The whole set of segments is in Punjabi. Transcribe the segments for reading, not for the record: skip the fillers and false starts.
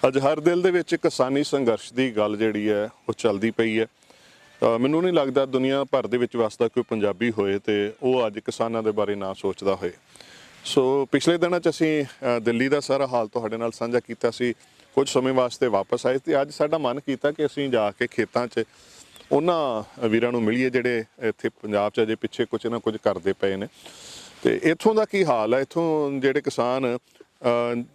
ਅੱਜ ਹਰ ਦਿਲ ਦੇ ਵਿੱਚ ਕਿਸਾਨੀ ਸੰਘਰਸ਼ ਦੀ ਗੱਲ ਜਿਹੜੀ ਹੈ ਉਹ ਚੱਲਦੀ ਪਈ ਹੈ। ਮੈਨੂੰ ਨਹੀਂ ਲੱਗਦਾ ਦੁਨੀਆ ਭਰ ਦੇ ਵਿੱਚ ਵਸਦਾ ਕੋਈ ਪੰਜਾਬੀ ਹੋਏ ਤੇ ਉਹ ਅੱਜ ਕਿਸਾਨਾਂ ਦੇ ਬਾਰੇ ਨਾ ਸੋਚਦਾ ਹੋਏ। ਸੋ ਪਿਛਲੇ ਦਿਨਾਂ 'ਚ ਅਸੀਂ ਦਿੱਲੀ ਦਾ ਸਾਰਾ ਹਾਲ ਤੁਹਾਡੇ ਨਾਲ ਸਾਂਝਾ ਕੀਤਾ ਸੀ। ਕੁਝ ਸਮੇਂ ਵਾਸਤੇ ਵਾਪਸ ਆਏ ਤੇ ਅੱਜ ਸਾਡਾ ਮਨ ਕੀਤਾ ਕਿ ਅਸੀਂ ਜਾ ਕੇ ਖੇਤਾਂ 'ਚ ਉਹਨਾਂ ਵੀਰਾਂ ਨੂੰ ਮਿਲੀਏ ਜਿਹੜੇ ਇੱਥੇ ਪੰਜਾਬ 'ਚ ਅਜੇ ਪਿੱਛੇ ਕੁਝ ਨਾ ਕੁਝ ਕਰਦੇ ਪਏ ਨੇ ਤੇ ਇੱਥੋਂ ਦਾ ਕੀ ਹਾਲ ਹੈ। ਇੱਥੋਂ ਜਿਹੜੇ ਕਿਸਾਨ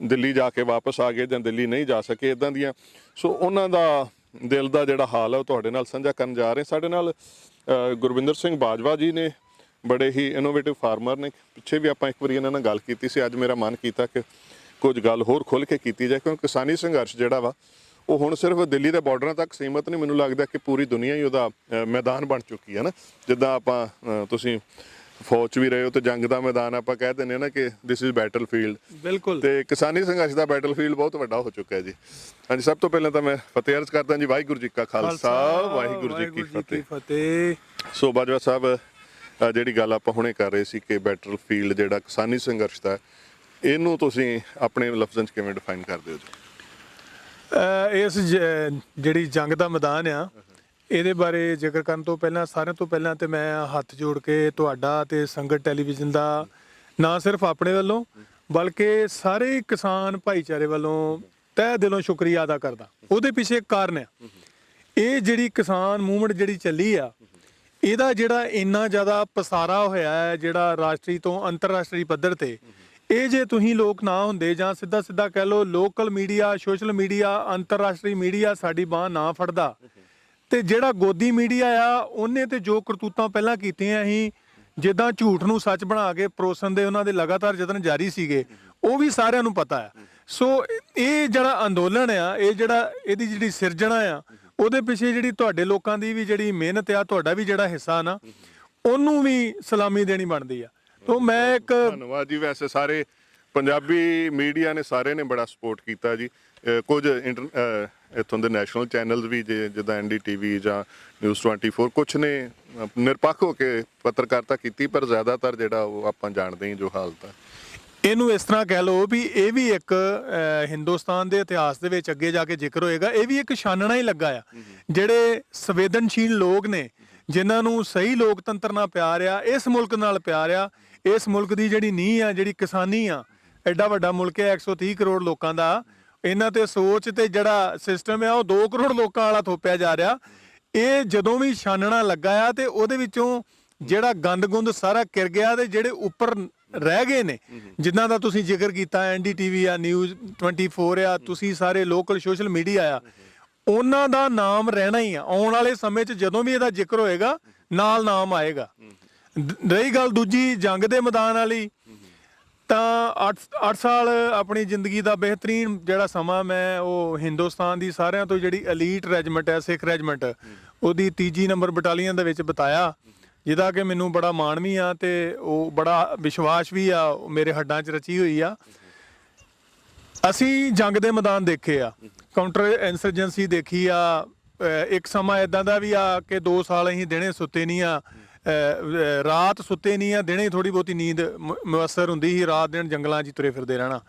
ਦਿੱਲੀ ਜਾ ਕੇ ਵਾਪਸ ਆ ਗਏ ਜਾਂ ਦਿੱਲੀ ਨਹੀਂ ਜਾ ਸਕੇ ਇੱਦਾਂ ਦੀਆਂ, ਸੋ ਉਹਨਾਂ ਦਾ ਦਿਲ ਦਾ ਜਿਹੜਾ ਹਾਲ ਹੈ ਉਹ ਤੁਹਾਡੇ ਨਾਲ ਸਾਂਝਾ ਕਰਨ ਜਾ ਰਹੇ। ਸਾਡੇ ਨਾਲ ਗੁਰਵਿੰਦਰ ਸਿੰਘ ਬਾਜਵਾ ਜੀ ਨੇ, ਬੜੇ ਹੀ ਇਨੋਵੇਟਿਵ ਫਾਰਮਰ ਨੇ। ਪਿੱਛੇ ਵੀ ਆਪਾਂ ਇੱਕ ਵਾਰੀ ਇਹਨਾਂ ਨਾਲ ਗੱਲ ਕੀਤੀ ਸੀ। ਅੱਜ ਮੇਰਾ ਮਨ ਕੀਤਾ ਕਿ ਕੁਝ ਗੱਲ ਹੋਰ ਖੁੱਲ੍ਹ ਕੇ ਕੀਤੀ ਜਾਏ, ਕਿਉਂਕਿ ਕਿਸਾਨੀ ਸੰਘਰਸ਼ ਜਿਹੜਾ ਵਾ ਉਹ ਹੁਣ ਸਿਰਫ ਦਿੱਲੀ ਦੇ ਬਾਰਡਰਾਂ ਤੱਕ ਸੀਮਤ ਨਹੀਂ। ਮੈਨੂੰ ਲੱਗਦਾ ਕਿ ਪੂਰੀ ਦੁਨੀਆ ਹੀ ਉਹਦਾ ਮੈਦਾਨ ਬਣ ਚੁੱਕੀ ਹੈ ਨਾ। ਜਿੱਦਾਂ ਆਪਾਂ ਤੁਸੀਂ ਫੌਜ 'ਚ ਵੀ ਰਹੇ ਹੋ ਤੇ ਜੰਗ ਦਾ ਮੈਦਾਨ ਆਪਾਂ ਕਹਿ ਦਿੰਦੇ ਹਾਂ ਨਾ ਕਿ ਦਿਸ ਇਜ਼ ਬੈਟਲ ਫੀਲਡ। ਬਿਲਕੁਲ। ਤੇ ਕਿਸਾਨੀ ਸੰਘਰਸ਼ ਦਾ ਬੈਟਲ ਫੀਲਡ ਬਹੁਤ ਵੱਡਾ ਹੋ ਚੁੱਕਾ ਹੈ ਜੀ। ਹਾਂਜੀ, ਸਭ ਤੋਂ ਪਹਿਲਾਂ ਤਾਂ ਮੈਂ ਫਤਿਹ ਅਰਜ਼ ਕਰਦਾ ਜੀ, ਵਾਹਿਗੁਰੂ ਜੀ ਕਾ ਖਾਲਸਾ ਵਾਹਿਗੁਰੂ ਜੀ ਕੀ ਫਤਿਹ। ਸੋ ਬਾਜਵਾ ਸਾਹਿਬ, ਜਿਹੜੀ ਗੱਲ ਆਪਾਂ ਹੁਣੇ ਕਰ ਰਹੇ ਸੀ ਕਿ ਬੈਟਲ ਫੀਲਡ ਜਿਹੜਾ ਕਿਸਾਨੀ ਸੰਘਰਸ਼ ਦਾ, ਇਹਨੂੰ ਤੁਸੀਂ ਆਪਣੇ ਲਫ਼ਜ਼ਾਂ 'ਚ ਕਿਵੇਂ ਡਿਫਾਈਨ ਕਰਦੇ ਹੋ ਜੀ? ਇਸ ਜਿਹੜੀ ਜੰਗ ਦਾ ਮੈਦਾਨ ਆ, ਇਹਦੇ ਬਾਰੇ ਜ਼ਿਕਰ ਕਰਨ ਤੋਂ ਪਹਿਲਾਂ ਸਾਰਿਆਂ ਤੋਂ ਪਹਿਲਾਂ ਤੇ ਮੈਂ ਹੱਥ ਜੋੜ ਕੇ ਤੁਹਾਡਾ ਤੇ ਸੰਗਤ ਟੈਲੀਵਿਜ਼ਨ ਦਾ ਨਾ ਸਿਰਫ ਆਪਣੇ ਵੱਲੋਂ ਬਲਕਿ ਸਾਰੇ ਕਿਸਾਨ ਭਾਈਚਾਰੇ ਵੱਲੋਂ ਤਹਿ ਦਿਲੋਂ ਸ਼ੁਕਰੀਆ ਅਦਾ ਕਰਦਾ। ਉਹਦੇ ਪਿੱਛੇ ਇੱਕ ਕਾਰਨ ਆ, ਇਹ ਜਿਹੜੀ ਕਿਸਾਨ ਮੂਵਮੈਂਟ ਜਿਹੜੀ ਚੱਲੀ ਆ, ਇਹਦਾ ਜਿਹੜਾ ਇੰਨਾ ਜ਼ਿਆਦਾ ਪਸਾਰਾ ਹੋਇਆ ਹੈ ਜਿਹੜਾ ਰਾਸ਼ਟਰੀ ਤੋਂ ਅੰਤਰਰਾਸ਼ਟਰੀ ਪੱਧਰ ਤੇ, ਇਹ ਜੇ ਤੁਸੀਂ ਲੋਕ ਨਾ ਹੁੰਦੇ ਜਾਂ ਸਿੱਧਾ ਸਿੱਧਾ ਕਹਿ ਲਓ ਲੋਕਲ ਮੀਡੀਆ, ਸੋਸ਼ਲ ਮੀਡੀਆ, ਅੰਤਰਰਾਸ਼ਟਰੀ ਮੀਡੀਆ ਸਾਡੀ ਬਾਂਹ ਨਾ ਫੜਦਾ ਤੇ ਜਿਹੜਾ ਗੋਦੀ ਮੀਡੀਆ ਆ ਉਹਨੇ ਤੇ ਜੋ ਕਰਤੂਤਾਂ ਪਹਿਲਾਂ ਕੀਤੀਆਂ ਸੀ, ਜਿੱਦਾਂ ਝੂਠ ਨੂੰ ਸੱਚ ਬਣਾ ਕੇ ਪਰੋਸਣ ਦੇ ਉਹਨਾਂ ਦੇ ਲਗਾਤਾਰ ਯਤਨ ਜਾਰੀ ਸੀਗੇ, ਉਹ ਵੀ ਸਾਰਿਆਂ ਨੂੰ ਪਤਾ ਆ। ਸੋ ਇਹ ਜਿਹੜਾ ਅੰਦੋਲਨ ਆ, ਇਹ ਜਿਹੜਾ ਇਹਦੀ ਜਿਹੜੀ ਸਿਰਜਣਾ ਆ, ਉਹਦੇ ਪਿੱਛੇ ਜਿਹੜੀ ਤੁਹਾਡੇ ਲੋਕਾਂ ਦੀ ਵੀ ਜਿਹੜੀ ਮਿਹਨਤ ਆ, ਤੁਹਾਡਾ ਵੀ ਜਿਹੜਾ ਹਿੱਸਾ ਨਾ, ਉਹਨੂੰ ਵੀ ਸਲਾਮੀ ਦੇਣੀ ਬਣਦੀ ਆ। ਤੋ ਮੈਂ ਇੱਕ ਧੰਨਵਾਦ ਜੀ। ਵੈਸੇ ਸਾਰੇ ਪੰਜਾਬੀ ਮੀਡੀਆ ਨੇ ਸਾਰੇ ਨੇ ਬੜਾ ਸਪੋਰਟ ਕੀਤਾ ਜੀ। ਕੁਝ ਇੱਥੋਂ ਦੇ ਨੈਸ਼ਨਲ ਚੈਨਲਸ ਵੀ ਜਿੱਦਾਂ NDTV ਜਾਂ ਨਿਊਜ਼ 24, ਕੁਛ ਨੇ ਨਿਰਪੱਖ ਹੋ ਕੇ ਪੱਤਰਕਾਰਤਾ ਕੀਤੀ, ਪਰ ਜ਼ਿਆਦਾਤਰ ਜਿਹੜਾ ਉਹ ਆਪਾਂ ਜਾਣਦੇ ਹੀ ਜੋ ਹਾਲਤ ਹੈ। ਇਹਨੂੰ ਇਸ ਤਰ੍ਹਾਂ ਕਹਿ ਲਓ ਵੀ ਇਹ ਵੀ ਇੱਕ ਹਿੰਦੁਸਤਾਨ ਦੇ ਇਤਿਹਾਸ ਦੇ ਵਿੱਚ ਅੱਗੇ ਜਾ ਕੇ ਜ਼ਿਕਰ ਹੋਏਗਾ। ਇਹ ਵੀ ਇੱਕ ਛਾਨਣਾ ਹੀ ਲੱਗਾ ਆ। ਜਿਹੜੇ ਸੰਵੇਦਨਸ਼ੀਲ ਲੋਕ ਨੇ, ਜਿਨ੍ਹਾਂ ਨੂੰ ਸਹੀ ਲੋਕਤੰਤਰ ਨਾਲ ਪਿਆਰ ਆ, ਇਸ ਮੁਲਕ ਨਾਲ ਪਿਆਰ ਆ, ਇਸ ਮੁਲਕ ਦੀ ਜਿਹੜੀ ਨੀਂਹ ਆ, ਜਿਹੜੀ ਕਿਸਾਨੀ ਆ, ਐਡਾ ਵੱਡਾ ਮੁਲਕ ਹੈ 130 ਕਰੋੜ ਲੋਕਾਂ ਦਾ, ਇਹਨਾਂ ਤੇ ਸੋਚ ਤੇ ਜਿਹੜਾ ਸਿਸਟਮ ਆ ਉਹ 2 ਕਰੋੜ ਲੋਕਾਂ ਵਾਲਾ ਥੋਪਿਆ ਜਾ ਰਿਹਾ। ਇਹ ਜਦੋਂ ਵੀ ਛਾਨਣਾ ਲੱਗਾ ਆ ਤੇ ਉਹਦੇ ਵਿੱਚੋਂ ਜਿਹੜਾ ਗੰਦ ਗੁੰਦ ਸਾਰਾ ਕਿਰ ਗਿਆ ਤੇ ਜਿਹੜੇ ਉੱਪਰ ਰਹਿ ਗਏ ਨੇ, ਜਿਨ੍ਹਾਂ ਦਾ ਤੁਸੀਂ ਜ਼ਿਕਰ ਕੀਤਾ, NDTV ਆ, ਨਿਊਜ਼ 24 ਆ, ਤੁਸੀਂ ਸਾਰੇ ਲੋਕਲ ਸੋਸ਼ਲ ਮੀਡੀਆ ਆ, ਉਹਨਾਂ ਦਾ ਨਾਮ ਰਹਿਣਾ ਹੀ ਆ। ਆਉਣ ਵਾਲੇ ਸਮੇਂ 'ਚ ਜਦੋਂ ਵੀ ਇਹਦਾ ਜ਼ਿਕਰ ਹੋਏਗਾ ਨਾਲ ਨਾਮ ਆਏਗਾ। ਰਹੀ ਗੱਲ ਦੂਜੀ ਜੰਗ ਦੇ ਮੈਦਾਨ ਵਾਲੀ, ਤਾਂ 8 ਸਾਲ ਆਪਣੀ ਜ਼ਿੰਦਗੀ ਦਾ ਬਿਹਤਰੀਨ ਜਿਹੜਾ ਸਮਾਂ ਮੈਂ ਉਹ ਹਿੰਦੁਸਤਾਨ ਦੀ ਸਾਰਿਆਂ ਤੋਂ ਜਿਹੜੀ ਐਲੀਟ ਰੈਜੀਮੈਂਟ ਹੈ, ਸਿੱਖ ਰੈਜੀਮੈਂਟ, ਉਹਦੀ 3 ਨੰਬਰ ਬਟਾਲੀਅਨ ਦੇ ਵਿੱਚ ਬਿਤਾਇਆ, ਜਿਹਦਾ ਕਿ ਮੈਨੂੰ ਬੜਾ ਮਾਣ ਵੀ ਆ ਤੇ ਉਹ ਬੜਾ ਵਿਸ਼ਵਾਸ ਵੀ ਆ, ਮੇਰੇ ਹੱਡਾਂ 'ਚ ਰਚੀ ਹੋਈ ਆ। ਅਸੀਂ ਜੰਗ ਦੇ ਮੈਦਾਨ ਦੇਖੇ ਆ, ਕਾਊਂਟਰ ਇੰਸਰਜੈਂਸੀ ਦੇਖੀ ਆ। ਇੱਕ ਸਮਾਂ ਇੱਦਾਂ ਦਾ ਵੀ ਆ ਕਿ 2 ਸਾਲ ਅਸੀਂ ਦਿਨੇ ਸੁੱਤੇ ਨਹੀਂ ਆ, ਰਾਤ ਸੁੱਤੇ ਨਹੀਂ ਆ, ਦਿਨੇ ਥੋੜ੍ਹੀ ਬਹੁਤੀ ਨੀਂਦ ਮੁਅੱਸਰ ਹੁੰਦੀ ਸੀ, ਰਾਤ ਦਿਨ ਜੰਗਲਾਂ 'ਚ ਤੁਰੇ ਫਿਰਦੇ ਰਹਿਣਾ।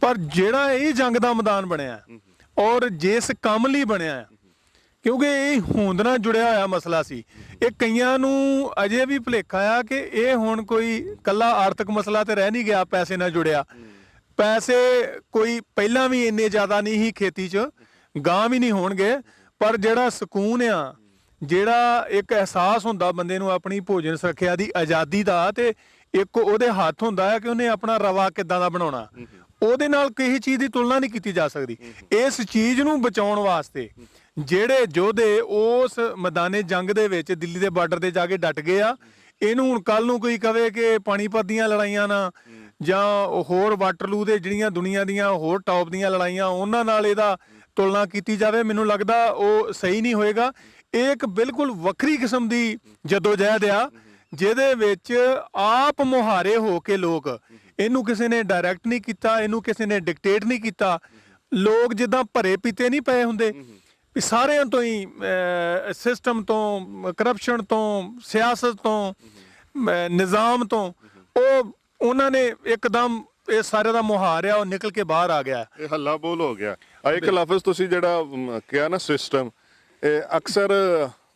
ਪਰ ਜਿਹੜਾ ਇਹ ਜੰਗ ਦਾ ਮੈਦਾਨ ਬਣਿਆ ਔਰ ਜਿਸ ਕੰਮ ਲਈ ਬਣਿਆ, ਕਿਉਂਕਿ ਇਹ ਹੋਂਦ ਨਾਲ ਜੁੜਿਆ ਹੋਇਆ ਮਸਲਾ ਸੀ, ਇਹ ਕਈਆਂ ਨੂੰ ਅਜੇ ਵੀ ਭੁਲੇਖਾ ਆ ਕਿ ਇਹ ਹੁਣ ਕੋਈ ਕੱਲਾ ਆਰਥਿਕ ਮਸਲਾ ਤੇ ਰਹਿ ਨਹੀਂ ਗਿਆ, ਪੈਸੇ ਨਾਲ ਜੁੜਿਆ। ਪੈਸੇ ਕੋਈ ਪਹਿਲਾਂ ਵੀ ਇੰਨੇ ਜ਼ਿਆਦਾ ਨਹੀਂ ਸੀ ਖੇਤੀ 'ਚ, ਗਾਂ ਵੀ ਨਹੀਂ ਹੋਣਗੇ, ਪਰ ਜਿਹੜਾ ਸਕੂਨ ਆ, ਜਿਹੜਾ ਇੱਕ ਅਹਿਸਾਸ ਹੁੰਦਾ ਬੰਦੇ ਨੂੰ ਆਪਣੀ ਭੋਜਨ ਸੁਰੱਖਿਆ ਦੀ ਆਜ਼ਾਦੀ ਦਾ, ਤੇ ਇੱਕ ਉਹਦੇ ਹੱਥ ਹੁੰਦਾ ਹੈ ਕਿ ਉਹਨੇ ਆਪਣਾ ਰਵਾ ਕਿੱਦਾਂ ਦਾ ਬਣਾਉਣਾ, ਉਹਦੇ ਨਾਲ ਕਿਸੇ ਚੀਜ਼ ਦੀ ਤੁਲਨਾ ਨਹੀਂ ਕੀਤੀ ਜਾ ਸਕਦੀ। ਇਸ ਚੀਜ਼ ਨੂੰ ਬਚਾਉਣ ਵਾਸਤੇ ਜਿਹੜੇ ਯੋਧੇ ਉਸ ਮੈਦਾਨੇ ਜੰਗ ਦੇ ਵਿੱਚ ਦਿੱਲੀ ਦੇ ਬਾਰਡਰ ਤੇ ਜਾ ਕੇ ਡਟ ਗਏ ਆ, ਇਹਨੂੰ ਹੁਣ ਕੱਲ ਨੂੰ ਕੋਈ ਕਵੇ ਕਿ ਪਾਣੀਪਤ ਦੀਆਂ ਲੜਾਈਆਂ ਨਾ ਜਾਂ ਹੋਰ ਵਾਟਰਲੂ ਦੇ ਜਿਹੜੀਆਂ ਦੁਨੀਆ ਦੀਆਂ ਹੋਰ ਟੌਪ ਦੀਆਂ ਲੜਾਈਆਂ, ਉਹਨਾਂ ਨਾਲ ਇਹਦਾ ਤੁਲਨਾ ਕੀਤੀ ਜਾਵੇ, ਮੈਨੂੰ ਲੱਗਦਾ ਉਹ ਸਹੀ ਨਹੀਂ ਹੋਏਗਾ। ਇਹ ਇੱਕ ਬਿਲਕੁਲ ਵੱਖਰੀ ਕਿਸਮ ਦੀ ਜਦੋਜਹਿਦ ਆ, ਜਿਹਦੇ ਵਿੱਚ ਆਪ ਮੁਹਾਰੇ ਹੋ ਕੇ ਲੋਕ, ਇਹਨੂੰ ਕਿਸੇ ਨੇ ਡਾਇਰੈਕਟ ਨਹੀਂ ਕੀਤਾ, ਇਹਨੂੰ ਕਿਸੇ ਨੇ ਡਿਕਟੇਟ ਨਹੀਂ ਕੀਤਾ। ਲੋਕ ਜਿੱਦਾਂ ਭਰੇ ਪੀਤੇ ਨਹੀਂ ਪਏ ਹੁੰਦੇ ਵੀ ਸਾਰਿਆਂ ਤੋਂ ਹੀ, ਸਿਸਟਮ ਤੋਂ, ਕਰਪਸ਼ਨ ਤੋਂ, ਸਿਆਸਤ ਤੋਂ, ਨਿਜ਼ਾਮ ਤੋਂ, ਉਹਨਾਂ ਨੇ ਇੱਕਦਮ ਇਹ ਸਾਰੇ ਦਾ ਮੁਹਾਰ ਆ ਉਹ ਨਿਕਲ ਕੇ ਬਾਹਰ ਆ ਗਿਆ। ਇਹ ਹੱਲਾ ਬੋਲ ਹੋ ਗਿਆ। ਇੱਕ ਲਫ਼ਜ਼ ਤੁਸੀਂ ਜਿਹੜਾ ਕਿਹਾ ਨਾ ਸਿਸਟਮ, ਇਹ ਅਕਸਰ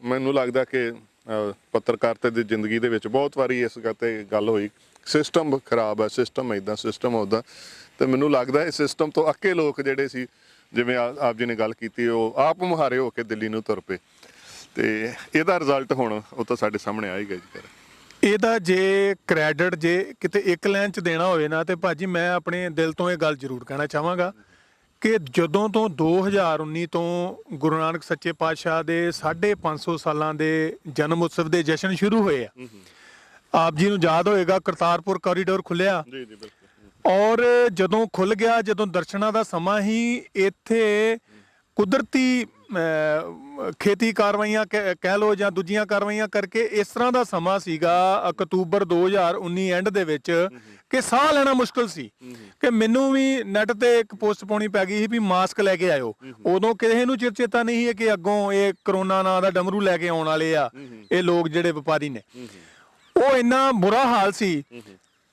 ਮੈਨੂੰ ਲੱਗਦਾ ਕਿ ਪੱਤਰਕਾਰਤਾ ਦੀ ਜ਼ਿੰਦਗੀ ਦੇ ਵਿੱਚ ਬਹੁਤ ਵਾਰੀ ਇਸ ਗੱਲ ਹੋਈ, ਸਿਸਟਮ ਖਰਾਬ ਹੈ, ਸਿਸਟਮ ਇੱਦਾਂ, ਸਿਸਟਮ ਉੱਦਾਂ। ਤੇ ਮੈਨੂੰ ਲੱਗਦਾ ਇਹ ਸਿਸਟਮ ਤੋਂ ਅੱਕੇ ਲੋਕ ਜਿਹੜੇ ਸੀ, ਜਿਵੇਂ ਆਪ ਜੀ ਨੇ ਗੱਲ ਕੀਤੀ, ਉਹ ਆਪ ਮੁਹਾਰੇ ਹੋ ਕੇ ਦਿੱਲੀ ਨੂੰ ਤੁਰ ਪਏ। ਤੇ ਇਹਦਾ ਰਿਜ਼ਲਟ ਹੁਣ ਉਹ ਤਾਂ ਸਾਡੇ ਸਾਹਮਣੇ ਆਏਗਾ ਜੀ। ਇਹਦਾ ਜੇ ਕ੍ਰੈਡਿਟ ਜੇ ਕਿਤੇ ਇੱਕ ਲਾਈਨ 'ਚ ਦੇਣਾ ਹੋਵੇ ਨਾ, ਤੇ ਭਾਜੀ ਮੈਂ ਆਪਣੇ ਦਿਲ ਤੋਂ ਇਹ ਗੱਲ ਜ਼ਰੂਰ ਕਹਿਣਾ ਚਾਹਾਂਗਾ ਕਿ ਜਦੋਂ ਤੋਂ 2019 ਤੋਂ ਗੁਰੂ ਨਾਨਕ ਸੱਚੇ ਪਾਤਸ਼ਾਹ ਦੇ 550 ਸਾਲਾਂ ਦੇ ਜਨਮ ਉਤਸਵ ਦੇ ਜਸ਼ਨ ਸ਼ੁਰੂ ਹੋਏ ਆ, ਆਪ ਜੀ ਨੂੰ ਯਾਦ ਹੋਏਗਾ ਕਰਤਾਰਪੁਰ ਕੋਰੀਡੋਰ ਖੁੱਲਿਆ। ਜੀ ਜੀ ਬਿਲਕੁਲ। ਔਰ ਜਦੋਂ ਖੁੱਲ ਗਿਆ, ਜਦੋਂ ਦਰਸ਼ਨਾਂ ਦਾ ਸਮਾਂ ਹੀ, ਇੱਥੇ ਕੁਦਰਤੀ ਖੇਤੀ ਕਾਰਵਾਈਆਂ ਕਹਿ ਲੋ ਜਾਂ ਦੂਜੀਆਂ ਕਾਰਵਾਈਆਂ ਕਰਕੇ ਇਸ ਤਰ੍ਹਾਂ ਦਾ ਸਮਾਂ ਸੀਗਾ ਅਕਤੂਬਰ 2019 ਐਂਡ ਦੇ ਵਿੱਚ ਕਿ ਸਾਹ ਲੈਣਾ ਮੁਸ਼ਕਲ ਸੀ। ਕਿ ਮੈਨੂੰ ਵੀ ਨੈਟ ਤੇ ਇੱਕ ਪੋਸਟ ਪਾਉਣੀ ਪੈ ਗਈ ਸੀ ਵੀ ਮਾਸਕ ਲੈ ਕੇ ਆਇਓ। ਉਦੋਂ ਕਿਸੇ ਨੂੰ ਚੇਤਾ ਨਹੀਂ ਹੈ ਕਿ ਅੱਗੋਂ ਇਹ ਕਰੋਨਾ ਨਾਂ ਦਾ ਡਮਰੂ ਲੈ ਕੇ ਆਉਣ ਵਾਲੇ ਆ ਇਹ ਲੋਕ ਜਿਹੜੇ ਵਪਾਰੀ ਨੇ। ਉਹ ਇੰਨਾ ਬੁਰਾ ਹਾਲ ਸੀ,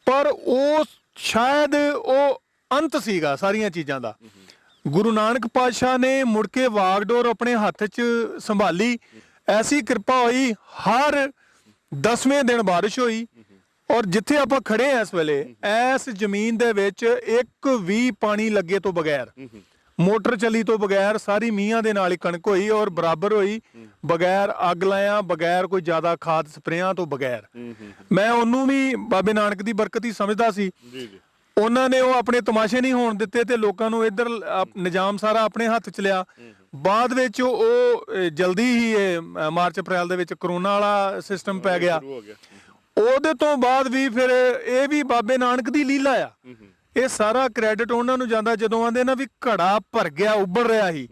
ਪਰ ਉਹ ਸ਼ਾਇਦ ਉਹ ਅੰਤ ਸੀਗਾ ਸਾਰੀਆਂ ਚੀਜ਼ਾਂ ਦਾ। ਗੁਰੂ ਨਾਨਕ ਪਾਤਸ਼ਾਹ ਨੇ ਮੁੜ ਕੇ ਵਾਗਡੋਰ ਆਪਣੇ ਹੱਥ 'ਚ ਸੰਭਾਲੀ, ਐਸੀ ਕਿਰਪਾ ਹੋਈ, ਹਰ 10ਵੇਂ ਦਿਨ ਬਾਰਿਸ਼ ਹੋਈ। ਔਰ ਜਿੱਥੇ ਆਪਾਂ ਖੜੇ ਆ ਇਸ ਵੇਲੇ, ਇਸ ਜ਼ਮੀਨ ਦੇ ਵਿੱਚ ਇੱਕ ਵੀ ਪਾਣੀ ਲੱਗੇ ਤੋਂ ਬਗੈਰ, ਮੋਟਰ ਚੱਲੀ ਤੋਂ ਬਗੈਰ ਸਾਰੀ ਮੀਂਹਾਂ ਦੇ ਨਾਲ ਹੀ ਕਣਕ ਹੋਈ ਔਰ ਬਰਾਬਰ ਹੋਈ, ਬਗੈਰ ਅੱਗ ਲਾਇਆ, ਬਗੈਰ ਕੋਈ ਜ਼ਿਆਦਾ ਖਾਦ ਸਪਰੇਆਂ ਤੋਂ ਬਗੈਰ। ਮੈਂ ਉਹਨੂੰ ਵੀ ਬਾਬੇ ਨਾਨਕ ਦੀ ਬਰਕਤ ਹੀ ਸਮਝਦਾ ਸੀ। ਉਹਨਾਂ ਨੇ ਉਹ ਆਪਣੇ ਤਮਾਸ਼ੇ ਨਹੀਂ ਹੋਣ ਦਿੱਤੇ ਤੇ ਲੋਕਾਂ ਨੂੰ ਇੱਧਰ ਨਿਜ਼ਾਮ ਸਾਰਾ ਆਪਣੇ ਹੱਥ 'ਚ ਲਿਆ। ਬਾਅਦ ਵਿੱਚ ਉਹ ਜਲਦੀ ਹੀ ਮਾਰਚ ਅਪ੍ਰੈਲ ਦੇ ਵਿੱਚ ਕਰੋਨਾ ਵਾਲਾ ਸਿਸਟਮ ਪੈ ਗਿਆ। ਉਹਦੇ ਤੋਂ ਬਾਅਦ ਵੀ ਫਿਰ ਇਹ ਵੀ ਬਾਬੇ ਨਾਨਕ ਦੀ ਲੀਲਾ ਆ। ਇਹ ਸਾਰਾ ਕ੍ਰੈਡਿਟ ਉਹਨਾਂ ਨੂੰ ਜਾਂਦਾ ਜਦੋਂ ਆਂਦੇ ਨਾ ਵੀ ਘੜਾ ਭਰ ਗਿਆ, ਉੱਭਰ ਰਿਹਾ ਸੀ,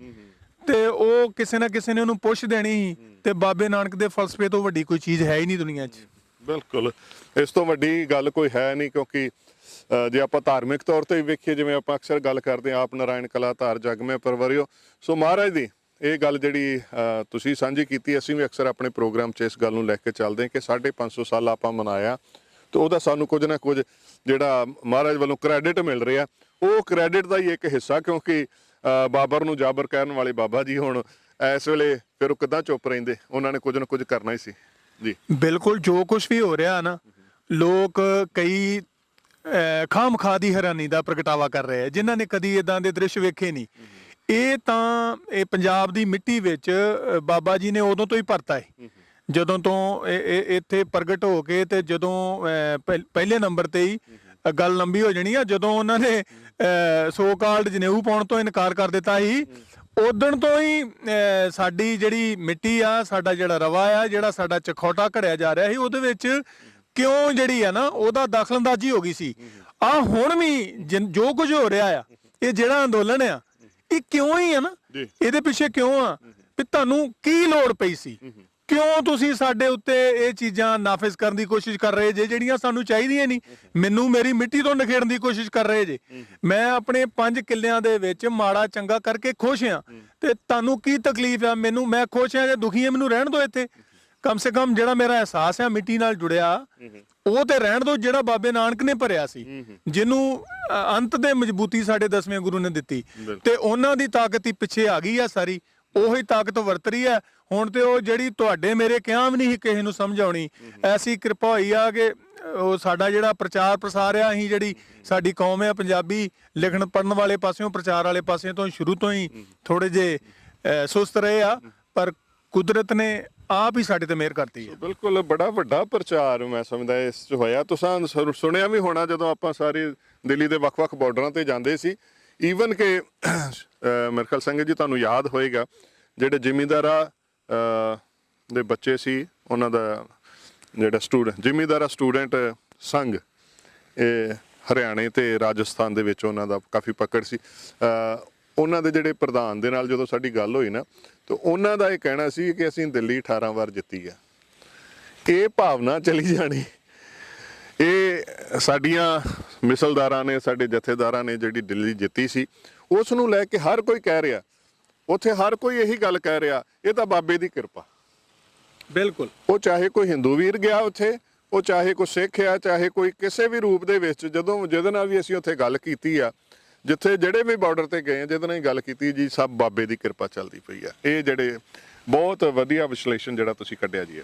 ਤੇ ਉਹ ਕਿਸੇ ਨਾ ਕਿਸੇ ਨੇ ਉਹਨੂੰ ਪੁੱਛ ਦੇਣੀ ਸੀ। ਤੇ ਬਾਬੇ ਨਾਨਕ ਦੇ ਫਲਸਫੇ ਤੋਂ ਵੱਡੀ ਕੋਈ ਚੀਜ਼ ਹੈ ਹੀ ਨਹੀਂ ਦੁਨੀਆ 'ਚ। ਬਿਲਕੁਲ, ਇਸ ਤੋਂ ਵੱਡੀ ਗੱਲ ਕੋਈ ਹੈ ਨਹੀਂ। ਕਿਉਂਕਿ ਜੇ ਆਪਾਂ ਧਾਰਮਿਕ ਤੌਰ ਤੇ ਵੇਖੀਏ, ਜਿਵੇਂ ਆਪਾਂ ਅਕਸਰ ਗੱਲ ਕਰਦੇ ਹਾਂ, ਆਪ ਨਾਰਾਇਣ ਕਲਾ ਧਾਰ ਜਗ ਮੈਂ ਪਰਵਰਿਓ। ਸੋ ਮਹਾਰਾਜ ਦੀ ਇਹ ਗੱਲ ਜਿਹੜੀ ਤੁਸੀਂ ਸਾਂਝੀ ਕੀਤੀ, ਅਸੀਂ ਵੀ ਅਕਸਰ ਆਪਣੇ ਪ੍ਰੋਗਰਾਮ 'ਚ ਇਸ ਗੱਲ ਨੂੰ ਲੈ ਕੇ ਚੱਲਦੇ ਹਾਂ ਕਿ 550 ਸਾਲ ਆਪਾਂ ਮਨਾਇਆ, ਤੇ ਉਹਦਾ ਸਾਨੂੰ ਕੁਝ ਨਾ ਕੁਝ ਜਿਹੜਾ ਮਹਾਰਾਜ ਵੱਲੋਂ ਕ੍ਰੈਡਿਟ ਮਿਲ ਰਿਹਾ, ਉਹ ਕ੍ਰੈਡਿਟ ਦਾ ਹੀ ਇੱਕ ਹਿੱਸਾ। ਕਿਉਂਕਿ ਬਾਬਰ ਨੂੰ ਜਾਬਰ ਕਹਿਣ ਵਾਲੇ ਬਾਬਾ ਜੀ ਹੁਣ ਇਸ ਵੇਲੇ ਫਿਰ ਉਹ ਕਿੱਦਾਂ ਚੁੱਪ ਰਹਿੰਦੇ, ਉਹਨਾਂ ਨੇ ਕੁਝ ਨਾ ਕੁਝ ਕਰਨਾ ਹੀ ਸੀ ਜੀ। ਬਿਲਕੁਲ, ਜੋ ਕੁਝ ਵੀ ਹੋ ਰਿਹਾ ਨਾ, ਲੋਕ ਕਈ ਖਾਮਖਾ ਦੀ ਹੈਰਾਨੀ ਦਾ ਪ੍ਰਗਟਾਵਾ ਕਰ ਰਹੇ ਆ ਜਿਨ੍ਹਾਂ ਨੇ ਕਦੀ ਇਦਾਂ ਦੇ ਦ੍ਰਿਸ਼ ਵੇਖੇ ਨਹੀਂ। ਇਹ ਤਾਂ ਇਹ ਪੰਜਾਬ ਦੀ ਮਿੱਟੀ ਵਿੱਚ ਬਾਬਾ ਜੀ ਨੇ ਉਦੋਂ ਤੋਂ ਹੀ ਭਰਤਾ ਹੈ, ਜਦੋਂ ਤੋਂ ਇੱਥੇ ਪ੍ਰਗਟ ਹੋ ਕੇ। ਤੇ ਜਦੋਂ ਪਹਿਲੇ ਨੰਬਰ ਤੇ ਹੀ ਗੱਲ ਲੰਬੀ ਹੋ ਜਾਣੀ ਆ, ਜਦੋਂ ਉਹਨਾਂ ਨੇ ਸੋ ਕਾਲਡ ਜਨੇਊ ਪਾਉਣ ਤੋਂ ਇਨਕਾਰ ਕਰ ਦਿੱਤਾ ਸੀ, ਉਦੋਂ ਤੋਂ ਹੀ ਸਾਡੀ ਜਿਹੜੀ ਮਿੱਟੀ ਆ, ਸਾਡਾ ਜਿਹੜਾ ਰਵਾ ਆ, ਜਿਹੜਾ ਸਾਡਾ ਚਖੌਟਾ ਘੜਿਆ ਜਾ ਰਿਹਾ ਸੀ, ਉਹਦੇ ਵਿੱਚ ਕਿਉਂ ਜਿਹੜੀ ਆ ਨਾ ਉਹਦਾ ਦਖਲਅੰਦਾਜ਼ੀ ਹੋ ਗਈ ਸੀ। ਆ ਹੁਣ ਵੀ ਜੋ ਕੁਝ ਹੋ ਰਿਹਾ ਆ, ਇਹ ਜਿਹੜਾ ਅੰਦੋਲਨ ਆ, ਇਹ ਕਿਉਂ ਹੀ ਆ ਨਾ, ਇਹਦੇ ਪਿੱਛੇ ਕਿਉਂ ਆ ਵੀ ਤੁਹਾਨੂੰ ਕੀ ਲੋੜ ਪਈ ਸੀ, ਕਿਉਂ ਤੁਸੀਂ ਸਾਡੇ ਉੱਤੇ ਇਹ ਚੀਜ਼ਾਂ ਨਾਫਿਜ਼ ਕਰਨ ਦੀ ਕੋਸ਼ਿਸ਼ ਕਰ ਰਹੇ ਜੇ ਜਿਹੜੀਆਂ ਸਾਨੂੰ ਚਾਹੀਦੀਆਂ ਨਹੀਂ। ਮੈਨੂੰ ਮੇਰੀ ਮਿੱਟੀ ਤੋਂ ਨਖੇੜਨ ਦੀ ਕੋਸ਼ਿਸ਼ ਕਰ ਰਹੇ ਜੇ। ਮੈਂ ਆਪਣੇ 5 ਕਿੱਲਿਆਂ ਦੇ ਵਿੱਚ ਮਾੜਾ ਚੰਗਾ ਕਰਕੇ ਖੁਸ਼ ਆ, ਤੇ ਤੁਹਾਨੂੰ ਕੀ ਤਕਲੀਫ ਆ? ਮੈਂ ਖੁਸ਼ ਆ ਜਾਂ ਦੁਖੀ ਆ, ਮੈਨੂੰ ਰਹਿਣ ਦਿਓ ਇੱਥੇ। ਕਮ ਸੇ ਕਮ ਜਿਹੜਾ ਮੇਰਾ ਅਹਿਸਾਸ ਆ ਮਿੱਟੀ ਨਾਲ ਜੁੜਿਆ, ਉਹ ਤੇ ਰਹਿਣ ਦਿਓ ਜਿਹੜਾ ਬਾਬੇ ਨਾਨਕ ਨੇ ਭਰਿਆ ਸੀ, ਜਿਹਨੂੰ ਅੰਤ ਦੇ ਮਜ਼ਬੂਤੀ ਸਾਡੇ 10ਵੇਂ ਗੁਰੂ ਨੇ ਦਿੱਤੀ। ਤੇ ਉਹਨਾਂ ਦੀ ਤਾਕਤ ਹੀ ਪਿੱਛੇ ਆ ਗਈ ਆ ਸਾਰੀ, ਉਹੀ ਤਾਕਤ ਵਰਤ ਰਹੀ ਹੈ ਹੁਣ। ਤੇ ਉਹ ਜਿਹੜੀ ਤੁਹਾਡੇ ਮੇਰੇ ਕਿਹਾ ਵੀ ਨਹੀਂ ਕਿਸੇ ਨੂੰ ਸਮਝ ਆਉਣੀ, ਐਸੀ ਕਿਰਪਾ ਹੋਈ ਆ ਕਿ ਉਹ ਸਾਡਾ ਜਿਹੜਾ ਪ੍ਰਚਾਰ ਪ੍ਰਸਾਰ ਆ, ਅਸੀਂ ਜਿਹੜੀ ਸਾਡੀ ਕੌਮ ਹੈ ਪੰਜਾਬੀ, ਲਿਖਣ ਪੜ੍ਹਨ ਵਾਲੇ ਪਾਸਿਓਂ, ਪ੍ਰਚਾਰ ਵਾਲੇ ਪਾਸਿਓਂ ਤੋਂ ਸ਼ੁਰੂ ਤੋਂ ਹੀ ਥੋੜੇ ਜੇ ਸੁਸਤ ਰਹੇ ਆ, ਪਰ ਕੁਦਰਤ ਨੇ ਆਪ ਹੀ ਸਾਡੇ ਤੇ ਮਿਹਰ ਕਰਤੀ ਹੈ। ਬਿਲਕੁਲ, ਬੜਾ ਵੱਡਾ ਪ੍ਰਚਾਰ ਮੈਂ ਸਮਝਦਾ ਇਸ 'ਚ ਹੋਇਆ। ਤੁਸੀਂ ਸੁਣਿਆ ਵੀ ਹੋਣਾ ਜਦੋਂ ਆਪਾਂ ਸਾਰੇ ਦਿੱਲੀ ਦੇ ਵੱਖ-ਵੱਖ ਬਾਰਡਰਾਂ ਤੇ ਜਾਂਦੇ ਸੀ, ਈਵਨ ਕਿ ਮੇਰੇ ਖਿਆਲ ਸੰਗਤ ਜੀ ਤੁਹਾਨੂੰ ਯਾਦ ਹੋਏਗਾ, ਜਿਹੜੇ ਜ਼ਿਮੀਂਦਾਰਾਂ ਦੇ ਬੱਚੇ ਸੀ, ਉਹਨਾਂ ਦਾ ਜਿਹੜਾ ਜ਼ਿਮੀਂਦਾਰਾ ਸਟੂਡੈਂਟ ਸੰਘ, ਇਹ ਹਰਿਆਣੇ ਤੇ ਰਾਜਸਥਾਨ ਦੇ ਵਿੱਚ ਉਹਨਾਂ ਦਾ ਕਾਫੀ ਪਕੜ ਸੀ। ਉਹਨਾਂ ਦੇ ਜਿਹੜੇ ਪ੍ਰਧਾਨ ਦੇ ਨਾਲ ਜਦੋਂ ਸਾਡੀ ਗੱਲ ਹੋਈ ਨਾ, ਤਾਂ ਉਹਨਾਂ ਦਾ ਇਹ ਕਹਿਣਾ ਸੀ ਕਿ ਅਸੀਂ ਦਿੱਲੀ 18 ਵਾਰ ਜਿੱਤੀ ਆ। ਇਹ ਭਾਵਨਾ ਚਲੀ ਜਾਣੀ, ਇਹ ਸਾਡੀਆਂ ਮਿਸਲਦਾਰਾਂ ਨੇ, ਸਾਡੇ ਜਥੇਦਾਰਾਂ ਨੇ ਜਿਹੜੀ ਦਿੱਲੀ ਜਿੱਤੀ ਸੀ, ਉਸ ਨੂੰ ਲੈ ਕੇ ਹਰ ਕੋਈ ਕਹਿ ਰਿਹਾ, ਉੱਥੇ ਹਰ ਕੋਈ ਇਹੀ ਗੱਲ ਕਹਿ ਰਿਹਾ, ਇਹ ਤਾਂ ਬਾਬੇ ਦੀ ਕਿਰਪਾ। ਬਿਲਕੁਲ, ਉਹ ਚਾਹੇ ਕੋਈ ਹਿੰਦੂ ਵੀਰ ਗਿਆ ਉੱਥੇ, ਉਹ ਚਾਹੇ ਕੋਈ ਸਿੱਖ ਆ ਚਾਹੇ ਕੋਈ ਕਿਸੇ ਵੀ ਰੂਪ ਦੇ ਵਿੱਚ, ਜਦੋਂ ਜਿਹਦੇ ਨਾਲ ਵੀ ਅਸੀਂ ਉੱਥੇ ਗੱਲ ਕੀਤੀ ਆ, ਜਿੱਥੇ ਜਿਹੜੇ ਵੀ ਬਾਰਡਰ ਤੇ ਗਏ ਆ, ਜਿਹਦੇ ਨਾਲ ਗੱਲ ਕੀਤੀ ਜੀ, ਸਭ ਬਾਬੇ ਦੀ ਕਿਰਪਾ ਚੱਲਦੀ ਪਈ ਆ। ਇਹ ਜਿਹੜੇ ਬਹੁਤ ਵਧੀਆ ਵਿਸ਼ਲੇਸ਼ਣ ਜਿਹੜਾ ਤੁਸੀਂ ਕੱਢਿਆ ਜੀ।